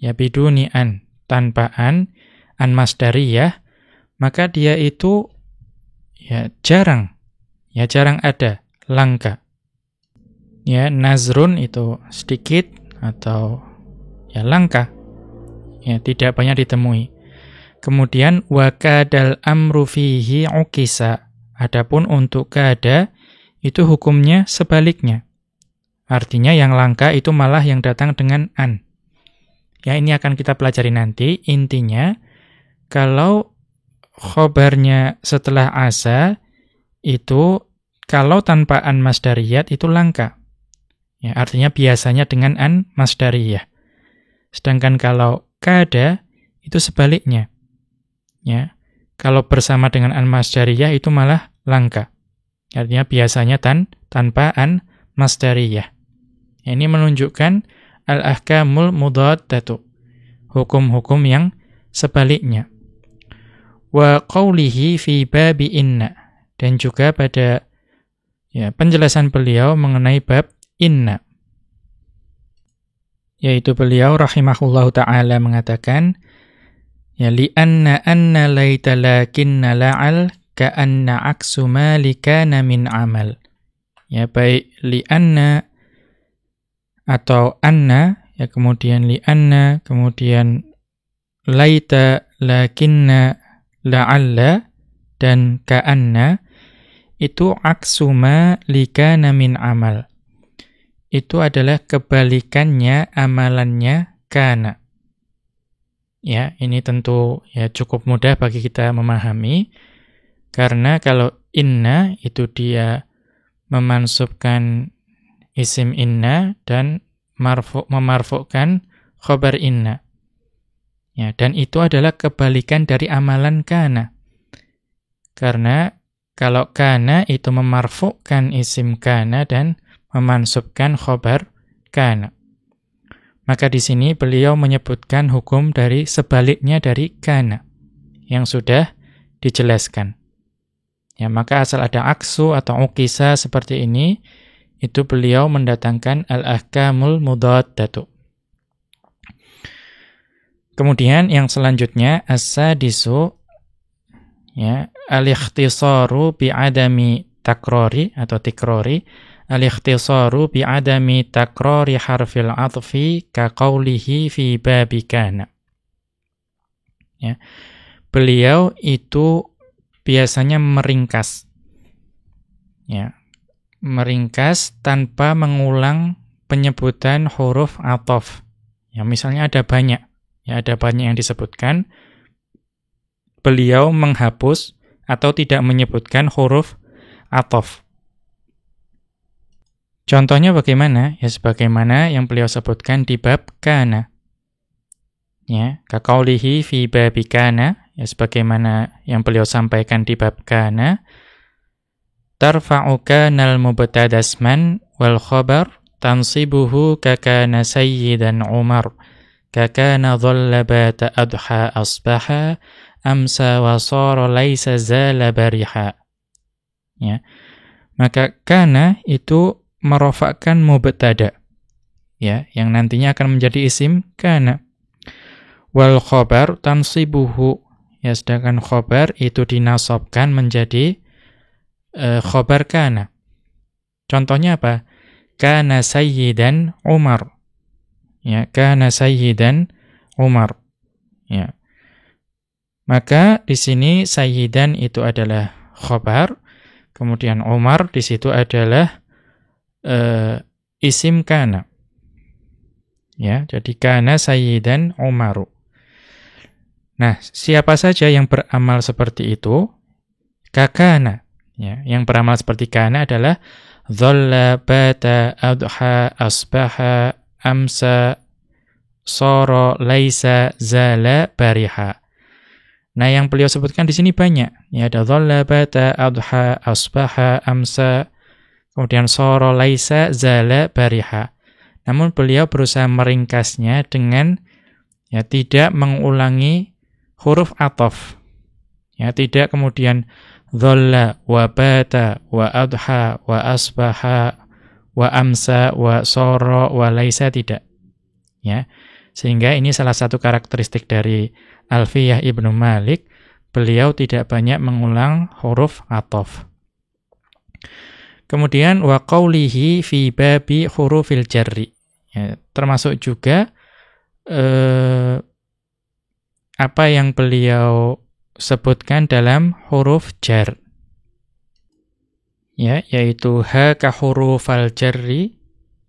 Ya, biduni an, tanpa an masdariyah, maka dia itu ya jarang ada, langka. Ya, nazrun itu sedikit atau ya langka. Ya, tidak banyak ditemui. Kemudian wa kadal amru fihi uqisa. Adapun untuk kada itu hukumnya sebaliknya. Artinya yang langka itu malah yang datang dengan an. Ya, ini akan kita pelajari nanti. Intinya kalau khobarnya setelah asa itu kalau tanpa an masdariyat itu langka. Ya, artinya biasanya dengan an masdariyah. Sedangkan kalau kada itu sebaliknya. Ya, kalau bersama dengan an masdariyah itu malah langka. Artinya biasanya tanpa an masdariyah. Ya, ini menunjukkan al-ahkamul mudaddatu, hukum-hukum yang sebaliknya. Wa qawlihi fi babi inna, dan juga pada ya penjelasan beliau mengenai bab inna, yaitu beliau rahimahullahu ta'ala mengatakan ya li'anna anna laita lakinna la'al ka'anna aksu malikana min amal. Ya, baik li'anna atau anna, ya kemudian li'anna, kemudian laita lakinna la'alla dan ka'anna itu aksuma likana min amal. Itu adalah kebalikannya amalannya kana. Ya, ini tentu ya cukup mudah bagi kita memahami karena kalau inna itu dia memansubkan isim inna dan memarfu'kan khobar inna. Ya, dan itu adalah kebalikan dari amalan kana. Karena kalau kana itu memarfu'kan isim kana dan memansubkan khobar kana. Maka di sini beliau menyebutkan hukum dari sebaliknya dari kana yang sudah dijelaskan. Ya, maka asal ada aksu atau uqisa seperti ini, itu beliau mendatangkan al-ahkamul mudaddatu. Kemudian yang selanjutnya as-sadisu ya al-ikhtisaru bi'adami takrori atau tikrori, al-ikhtisaru bi'adami takrori harfil 'athfi ka qawlihi fi babi kana. Ya. Beliau itu biasanya meringkas. Ya. Meringkas tanpa mengulang penyebutan huruf 'athaf. Ya, misalnya ada banyak. Ya, ada banyak yang disebutkan. Beliau menghapus atau tidak menyebutkan huruf ataf. Contohnya bagaimana? Ya, sebagaimana yang beliau sebutkan di bab kana. Ya, kaqaulihi fi babi kana, ya sebagaimana yang beliau sampaikan di bab kana, tarfa'u kanal mubtada isman wal khabar tansibuhu kakana sayyidan Umar, kakana dhalla bata adha asbaha amsa wa sara laisa zala bariha. Ya. Maka kana itu merofakkan mubtada, ya, yang nantinya akan menjadi isim kana. Wal khobar tansibuhu, ya, sedangkan khobar itu dinasabkan menjadi khobar kana. Contohnya apa? Kana sayyidan Umar. Ya, kana sayyidan Umar. Ya. Maka di sini sayyidan itu adalah khobar, kemudian Umar di situ adalah isim kana. Ya, jadi kana sayyidan Umaru. Nah, siapa saja yang beramal seperti itu? Kakana. Ya, yang beramal seperti kana adalah dhalla bata adha asbaha amsa sara laisa zala bariha. Nah, yang beliau sebutkan di sini banyak. Ya, ada dhalla bata adha asbaha amsa, kemudian sara laisa zala bariha. Namun beliau berusaha meringkasnya dengan ya tidak mengulangi huruf ataf. Ya, tidak kemudian dhalla wa bata wa adha wa asbaha wa amsa wa sara wa laisa, tidak. Ya. Sehingga ini salah satu karakteristik dari Alfiyah Ibnu Malik, beliau tidak banyak mengulang huruf ataf. Kemudian wa qaulihi fi babi hurufil jarri. Ya, termasuk juga apa yang beliau sebutkan dalam huruf jar. Ya, yaitu ha ka hurufal jarri,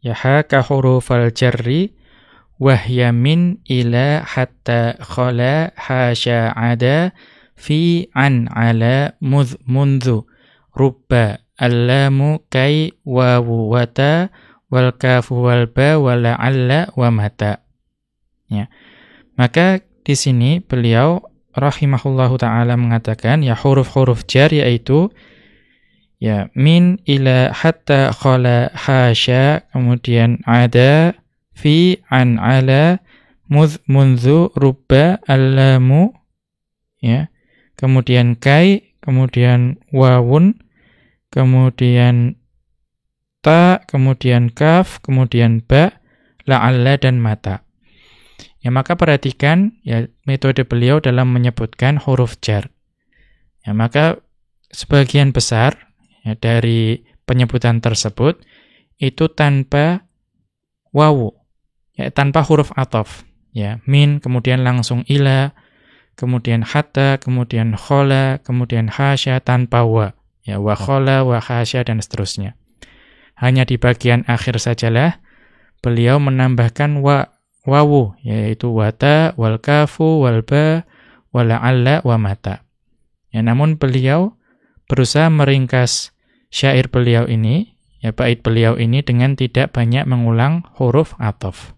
ya ha ka hurufal jarri wahya min ila hatta khala hasya ada fi an ala mudh mundhu rubba allamu kai wawu wata wal kafu wal ba wa la'alla wa mata. Ya. Maka di sini beliau rahimahullahu taala mengatakan ya huruf-huruf jar yaitu ya min ila hatta khala hasya, kemudian ada fi an ala mudh mundhu rubba allamu, ya, kemudian kai, kemudian wawun, kemudian ta, kemudian kaf, kemudian ba, la'alla dan mata. Ya, maka perhatikan ya metode beliau dalam menyebutkan huruf jar. Ya, maka sebagian besar ya, dari penyebutan tersebut itu tanpa wawu, ya, tanpa huruf ataf. Ya, min, kemudian langsung ila, kemudian hatta, kemudian khola, kemudian hasya tanpa wa. Ya, wa khola, wa hasya dan seterusnya. Hanya di bagian akhir sajalah beliau menambahkan wawu, yaitu wata, wal kafu, wal ba, wa la'alla, wa mata. Ya, namun beliau berusaha meringkas syair beliau ini, ya bait beliau ini dengan tidak banyak mengulang huruf ataf.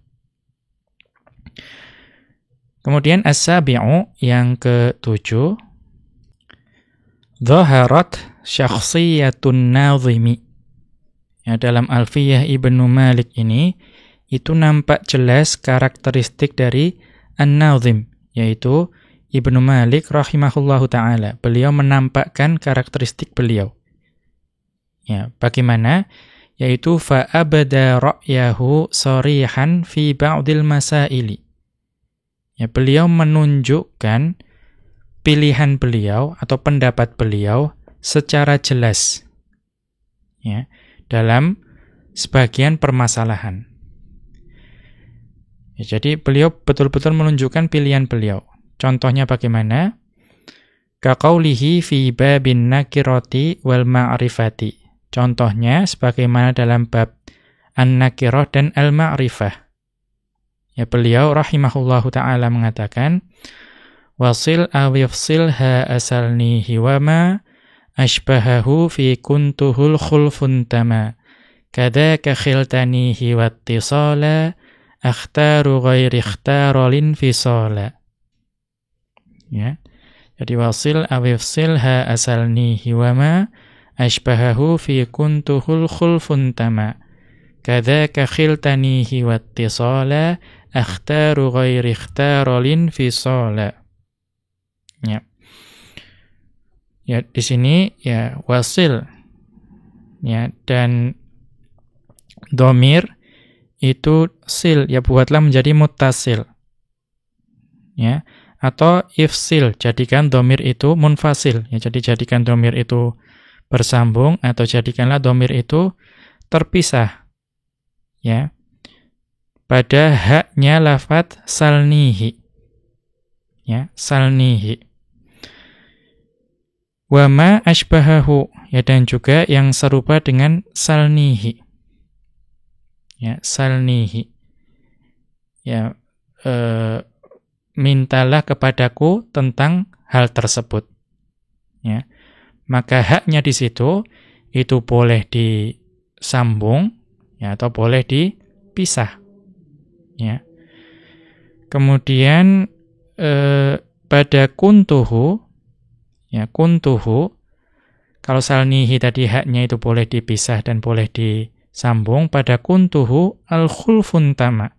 Kemudian as-sabi'u yang ke-7, dhaharat syakhsiyatun nazimi. Ya, dalam Alfiyah Ibnu Malik ini itu nampak jelas karakteristik dari an-nazim, yaitu Ibnu Malik rahimahullahu taala. Beliau menampakkan karakteristik beliau. Ya, bagaimana? Yaitu fa abada ra'yahu sarihan fi ba'dil masaili. Ya, beliau menunjukkan pilihan beliau atau pendapat beliau secara jelas. Ya, dalam sebagian permasalahan. Ya, jadi beliau betul-betul menunjukkan pilihan beliau. Contohnya bagaimana? Kaqaulihi fi babin nakirati wal ma'rifati. Contohnya sebagaimana dalam bab an-nakirah dan al-ma'rifah. Ya, beliau rahimahullahu ta'ala mengatakan, wasil awifsilha asalnihi wama ashbahahu fi kuntuhul khulfun tama kadaka khiltanihi wattisala akhtaru ghairi ikhtarolin fisala. Ya, jadi wasil awifsilha asalnihi wama ashbahahu fi kuntuhul khulfun tama kadzaka khiltanihi wattisala akhtaru ghairi ikhtarolin fisala. Ya. Ya, di sini ya wasil ya, dan dhamir itu sil, ya buatlah menjadi muttasil. Ya, atau ifsil, jadikan dhamir itu munfasil. Ya, jadi jadikan dhamir itu bersambung atau jadikanlah dhamir itu terpisah. Ya, pada haknya lafadz salnihi. Ya, salnihi. Wama ashbahahu, ya, dan juga yang serupa dengan salnihi. Ya, salnihi. Ya, mintalah kepadaku tentang hal tersebut. Ya, maka haknya di situ itu boleh disambung, ya, atau boleh dipisah. Ya. Kemudian pada kuntuhu, ya, kuntuhu, kalau salnihi tadi haknya itu boleh dipisah dan boleh disambung, pada kuntuhu al-khulfun tama,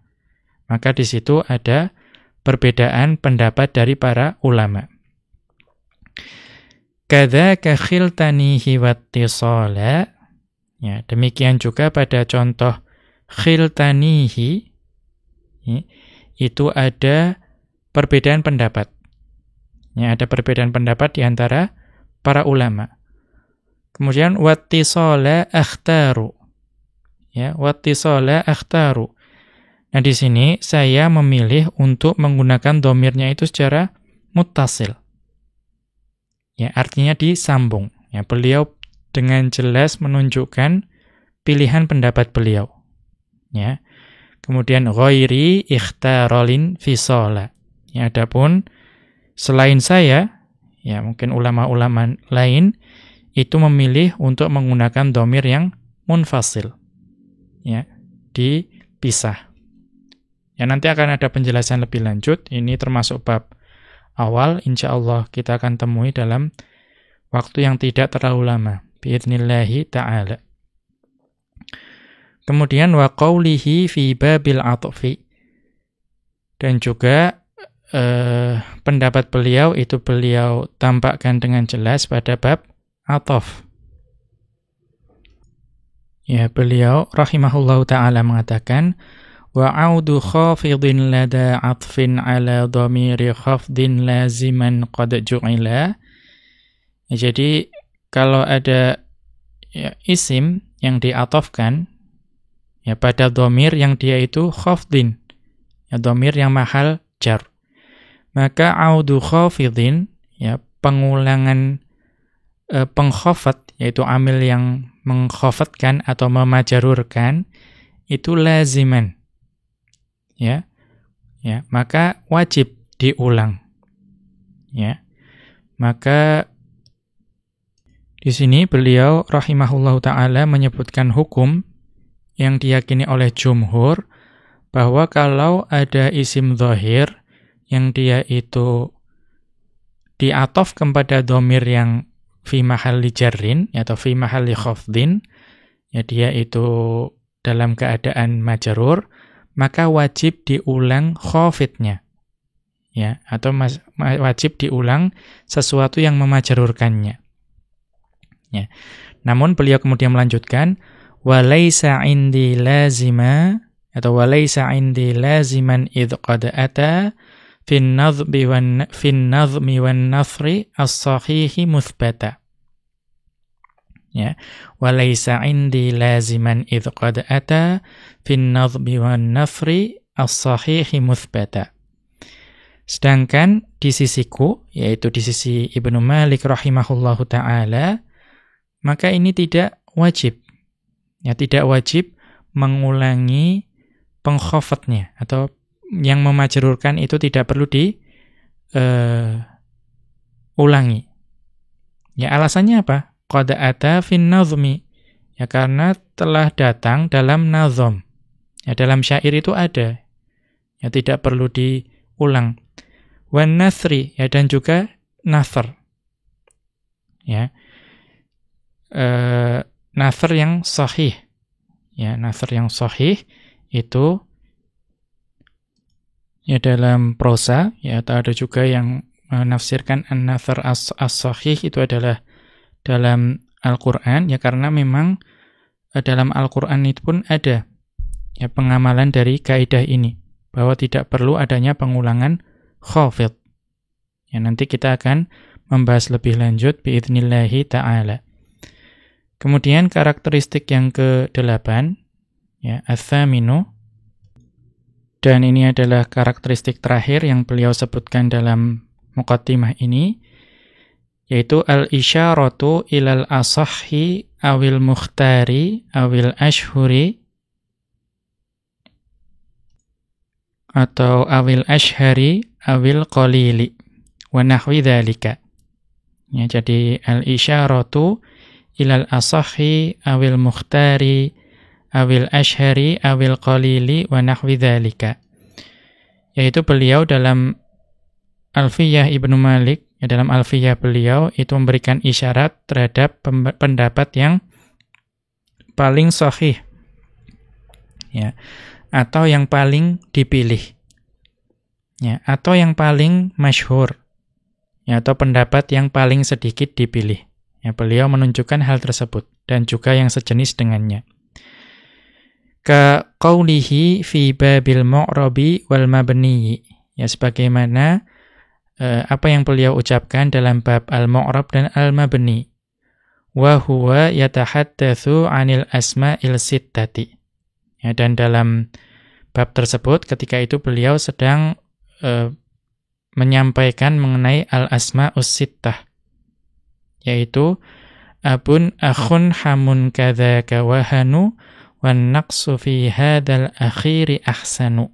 maka di situ ada perbedaan pendapat dari para ulama. Kadzaka khiltanihi wattisala, ya, demikian juga pada contoh khiltanihi, ya, itu ada perbedaan pendapat. Ya, ada perbedaan pendapat di antara para ulama. Kemudian wattisala akhtaru. Ya, wattisala akhtaru. Nah, di sini saya memilih untuk menggunakan dhamirnya itu secara muttasil. Ya, artinya disambung. Ya, beliau dengan jelas menunjukkan pilihan pendapat beliau. Ya. Kemudian ghairi ikhtarolin fisala. Ya, adapun selain saya, ya mungkin ulama-ulama lain itu memilih untuk menggunakan dhamir yang munfasil. Ya, dipisah. Ya, nanti akan ada penjelasan lebih lanjut. Ini termasuk bab awal, insyaallah kita akan temui dalam waktu yang tidak terlalu lama, biidznillah ta'ala. Kemudian wa qawlihi fi babil atfi, dan juga pendapat beliau itu beliau tampakkan dengan jelas pada bab ataf. Ya, beliau rahimahullahu ta'ala mengatakan wa audu khafidin lada atfin ala dhamiri khafdin laziman qad ju'ila. Ya, jadi kalau ada, ya, isim yang diatofkan, ya, pada dhamir yang dia itu khafdin, ya, dhamir yang mahal jar, maka audu khafidin, ya, pengulangan pengkhafat, yaitu amil yang mengkhafatkan atau memajarurkan, itu laziman. Ya, ya, maka wajib diulang. Ya, maka di sini beliau rahimahullahu ta'ala menyebutkan hukum yang diyakini oleh jumhur, bahwa kalau ada isim dhahir yang dia itu diatof kepada dhamir yang fi mahalli jarrin, atau fi mahalli khafdin, ya, dia itu dalam keadaan majrur, maka wajib diulang khafidnya. Ya, atau wajib diulang sesuatu yang memajrurkannya. Ya. Namun beliau kemudian melanjutkan walaysa indi lazima, atau walaysa indi laziman idh qad ata fin nadhmi wan nasri as-sahihi muthbata. Ya, walaysa indi laziman idh qad ata fin nadhmi wan nasri as-sahihi muthbata. Sedangkan di sisiku, yaitu di sisi Ibnu Malik rahimahullahu ta'ala, maka ini tidak wajib. Ya, tidak wajib mengulangi pengkhafatnya atau yang memajrurkan itu tidak perlu ulangi. Ya, alasannya apa? Qad ata fin nazmi. Ya, karena telah datang dalam nazm. Ya, dalam syair itu ada. Ya, tidak perlu diulang. Wan nasri, ya, dan juga nasr. Ya. Nasr yang sahih. Ya, nasr yang sahih itu ya dalam prosa, ya, atau ada juga yang menafsirkan an-nasr as-sahih itu adalah dalam Al-Qur'an, ya, karena memang dalam Al-Qur'an itu pun ada ya pengamalan dari kaidah ini bahwa tidak perlu adanya pengulangan khafid. Ya, nanti kita akan membahas lebih lanjut biidznillah ta'ala. Kemudian karakteristik yang ke-8, ya, ats-tsaminu, dan ini adalah karakteristik terakhir yang beliau sebutkan dalam muqaddimah ini, yaitu al-isyaratu ilal asahhi awil mukhtari awil ashhuri atau awil ashhari awil qalili wa nahwi dzalika. Ya, jadi al-isyaratu ilal asahhi awil mukhtari awil ashhari awil qalili wa nahwi dzalika. Yaitu beliau dalam Alfiyah Ibnu Malik, ya, dalam Alfiyah beliau itu memberikan isyarat terhadap pendapat yang paling sahih, ya, atau yang paling dipilih, ya, atau yang paling masyhur, ya, atau pendapat yang paling sedikit dipilih. Ya, beliau menunjukkan hal tersebut dan juga yang sejenis dengannya. Ka qaulihi fi babil mu'rabi wal mabni, ya, sebagaimana apa yang beliau ucapkan dalam bab al-mu'rab dan al-mabni. Wa huwa yatahaddatsu 'anil asma'il sittati. Ya, dan dalam bab tersebut ketika itu beliau sedang menyampaikan mengenai al-asma'us sittah, yaitu abun, akhun, hamun, kadzaka, wahanu, wan naqsu fi hadzal akhiri ahsanu,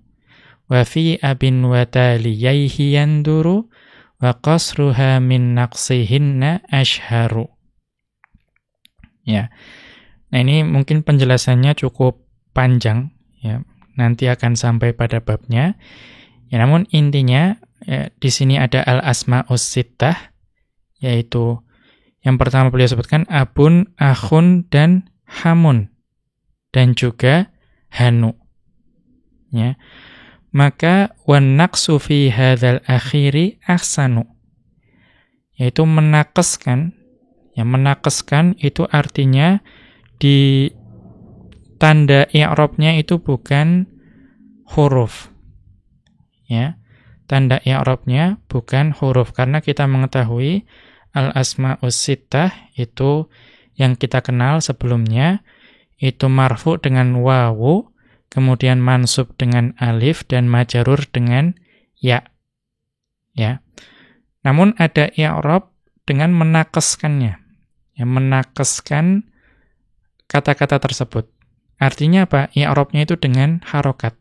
wa fi abin wa taliyaihi yanduru, wa qasruha min naqsihinna ashharu. Ya. Nah, ini mungkin penjelasannya cukup panjang, ya. Nanti akan sampai pada babnya. Ya, namun intinya ya, di sini ada al-asma'us sittah, yaitu yang pertama beliau sebutkan abun, akhun, dan hamun, dan juga hanu. Ya. Maka wan naqsu fi hadzal akhiri ahsanu, yaitu menakeskan. Ya, menakeskan itu artinya di tanda i'rabnya itu bukan huruf. Ya. Tanda i'rabnya bukan huruf, karena kita mengetahui al-asma'us sittah itu yang kita kenal sebelumnya itu marfu dengan wawu, kemudian mansub dengan alif, dan majarur dengan ya. Ya. Namun ada i'rab dengan menakeskannya. Ya, menakeskan kata-kata tersebut. Artinya apa? I'rabnya itu dengan harokat.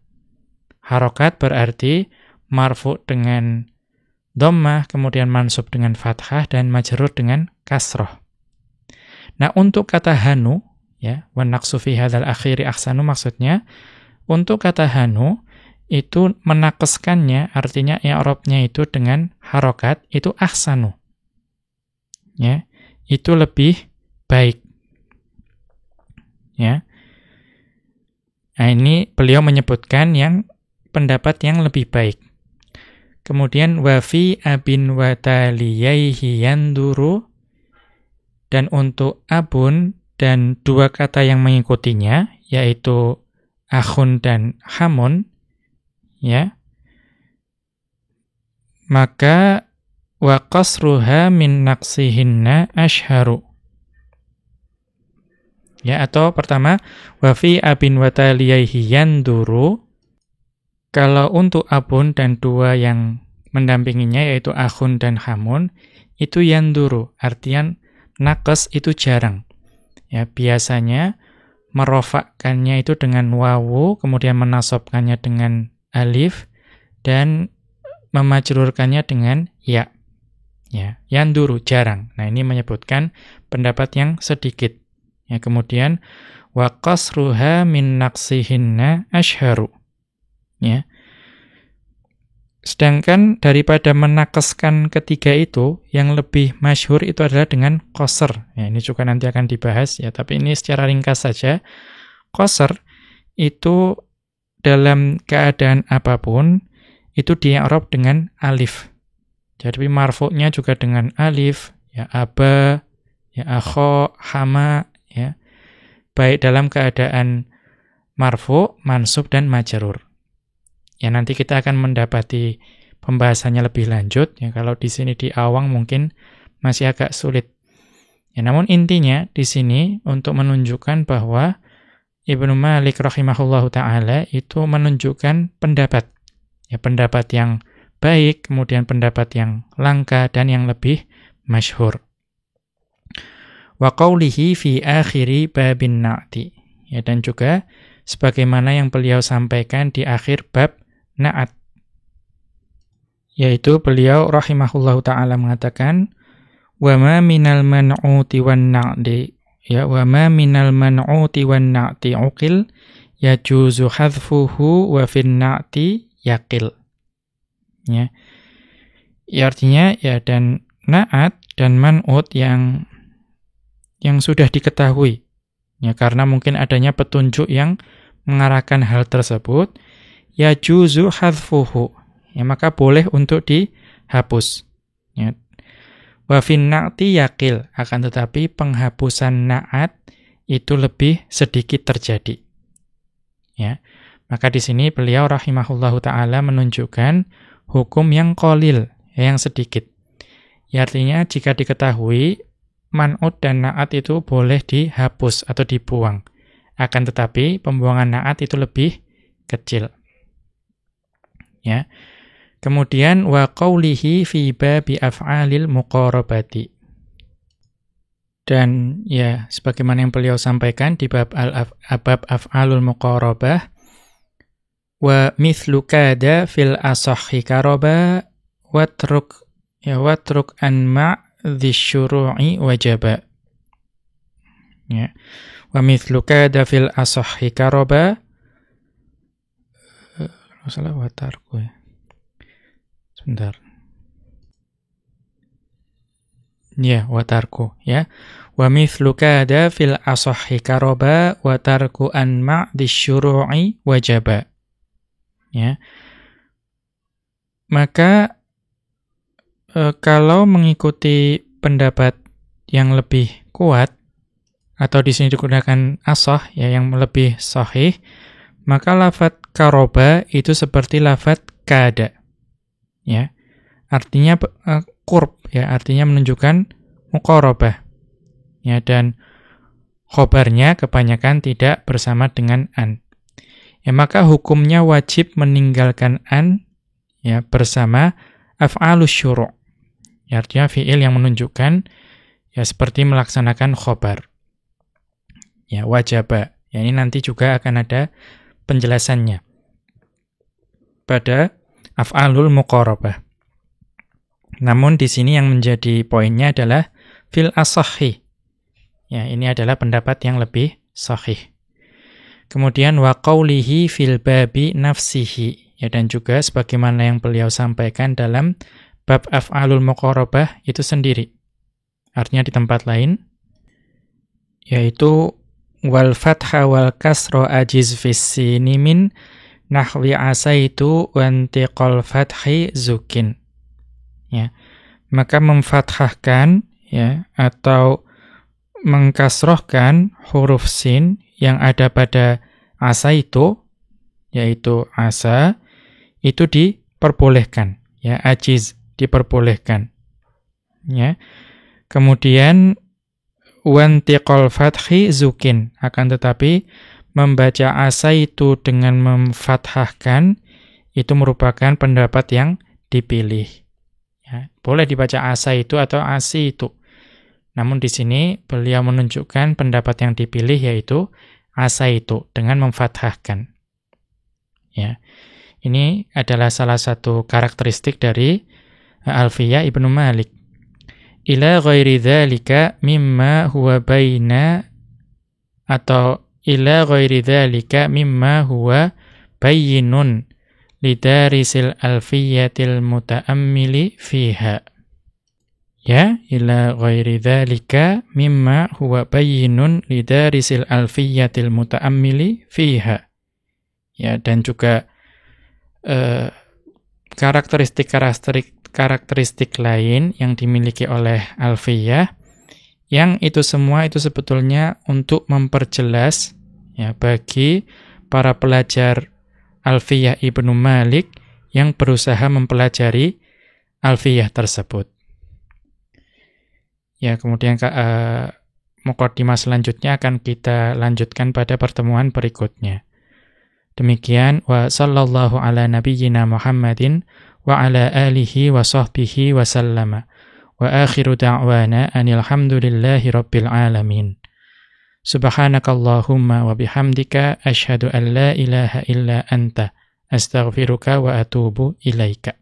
Harokat berarti marfu dengan dhammah, kemudian mansub dengan fathah, dan majrur dengan kasroh. Nah, untuk kata hanu, ya, wan naqsu fi hadzal akhiri ahsanu, maksudnya untuk kata hanu itu menakeskannya, artinya i'rabnya itu dengan harokat, itu ahsanu. Ya, itu lebih baik. Ya. Nah, ini beliau menyebutkan yang pendapat yang lebih baik. Kemudian wa fi abin wa taliyaihi yanduru, dan untuk abun dan dua kata yang mengikutinya, yaitu akhun dan hamun, ya, maka wa qasruha min naqsihinna ashharu. Ya, atau pertama wa fi abin wa taliyaihi yanduru, kalau untuk abun dan dua yang mendampinginya yaitu akhun dan hamun, itu yanduru, artian nakes itu jarang. Ya, biasanya merofakkannya itu dengan wawu, kemudian menasobkannya dengan alif, dan memajrurkannya dengan ya. Ya, yanduru jarang. Nah, ini menyebutkan pendapat yang sedikit. Ya, kemudian wa qasruha min naqsihinna asyharu. Ya. Sedangkan daripada menakeskan ketiga itu, yang lebih masyhur itu adalah dengan qasr. Ya, ini juga nanti akan dibahas ya, tapi ini secara ringkas saja. Qasr itu dalam keadaan apapun itu di-i'rab dengan alif. Jadi marfu'nya juga dengan alif, ya aba, ya akha, hama, ya. Baik dalam keadaan marfu', mansub dan majrur. Ya nanti kita akan mendapati pembahasannya lebih lanjut ya, kalau di sini di awang mungkin masih agak sulit. Ya namun intinya di sini untuk menunjukkan bahwa Ibnu Malik rahimahullahu taala itu menunjukkan pendapat. Ya pendapat yang baik, kemudian pendapat yang langka dan yang lebih masyhur. Wa qawlihi fi akhiri babin na'ti. Ya dan juga sebagaimana yang beliau sampaikan di akhir bab na'at. Yaitu beliau rahimahullahu taala mengatakan wa ma minal man'uti wan na'di ya wa ma minal man'uti wan na'ti uqil yajuzu hadfuhu wa fin na'ti yaqil. Ya. Ya artinya ya dan na'at dan man'ut yang sudah diketahui. Ya karena mungkin adanya petunjuk yang mengarahkan hal tersebut, yajuzu hadfuhu. Ya maka boleh untuk dihapus. Ya. Wa fin na'ti yaqil, akan tetapi penghapusan na'at itu lebih sedikit terjadi. Ya. Maka di sini beliau rahimahullahu taala menunjukkan hukum yang qalil, yang sedikit. Ya, artinya jika diketahui man'ut dan na'at itu boleh dihapus atau dibuang. Akan tetapi pembuangan na'at itu lebih kecil. Ya. Kemudian wa qawlihi fi babi af'alil muqarabati. Dan ya sebagaimana yang beliau sampaikan di bab af'alul muqarabah, wa mithlu kada fil asahhi karaba watruk an ma'dhi syuru'i wajaba. Ya. Wa mithlu kada fil asahhi karaba salah watarku ya. Sebentar. Ya, watarku ya. Wa mithlu kada fil asahhi karaba watarku an ma'dhi syuru'i wajaba. Ya. Maka kalau mengikuti pendapat yang lebih kuat atau di sini digunakan asah ya yang lebih sahih, maka lafadz karoba itu seperti lafadz kada. Ya. Artinya qurb ya, artinya menunjukkan muqarabah. Ya dan khobarnya kebanyakan tidak bersama dengan an. Ya, maka hukumnya wajib meninggalkan an ya bersama af'alus syuru'. Ya, artinya fi'il yang menunjukkan ya seperti melaksanakan khobar. Ya, wajaba. Ya, ini nanti juga akan ada penjelasannya pada af'alul muqarabah. Namun di sini yang menjadi poinnya adalah fil asahhi. Ya, ini adalah pendapat yang lebih sahih. Kemudian wa qawlihi fil babi nafsihi. Ya, dan juga sebagaimana yang beliau sampaikan dalam bab af'alul muqarabah itu sendiri. Artinya di tempat lain, yaitu wal fatha wal kasra ajiz fis sini min nahwi asaitu wa intiqal fathi zukin. Ya. Maka memfathahkan ya atau mengkasrohkan huruf sin yang ada pada asa itu, yaitu asa, itu diperbolehkan. Ya, ajiz, diperbolehkan. Ya. Kemudian, wantiqal fathi zukin. Akan tetapi, membaca asa itu dengan memfathahkan, itu merupakan pendapat yang dipilih. Ya, boleh dibaca asa itu atau asi itu. Namun di sini beliau menunjukkan pendapat yang dipilih yaitu asa itu dengan memfathahkan. Ya. Ini adalah salah satu karakteristik dari Alfiyah Ibnu Malik. Ila ghairi dzalika mimma huwa baina, atau ila ghairi dzalika mimma huwa bayyinun lidarisil alfiyatil muta'ammili fiha. Ya, ila ghairi dzalika mimma huwa bayyinun lidarisil alfiyatil muta'ammili fiha. Ya, dan juga karakteristik lain yang dimiliki oleh Alfiyah, yang itu semua itu sebetulnya untuk memperjelas ya bagi para pelajar Alfiyah Ibnu Malik yang berusaha mempelajari Alfiyah tersebut. Ya, kemudian muqaddimah selanjutnya akan kita lanjutkan pada pertemuan berikutnya. Demikian, wa sallallahu ala nabiyyina Muhammadin wa ala alihi wa sahbihi wa sallama. Wa akhiru da'wana anil hamdulillahi rabbil alamin. Subhanakallahumma wa bihamdika asyhadu an la ilaha illa anta astaghfiruka wa atubu ilaika.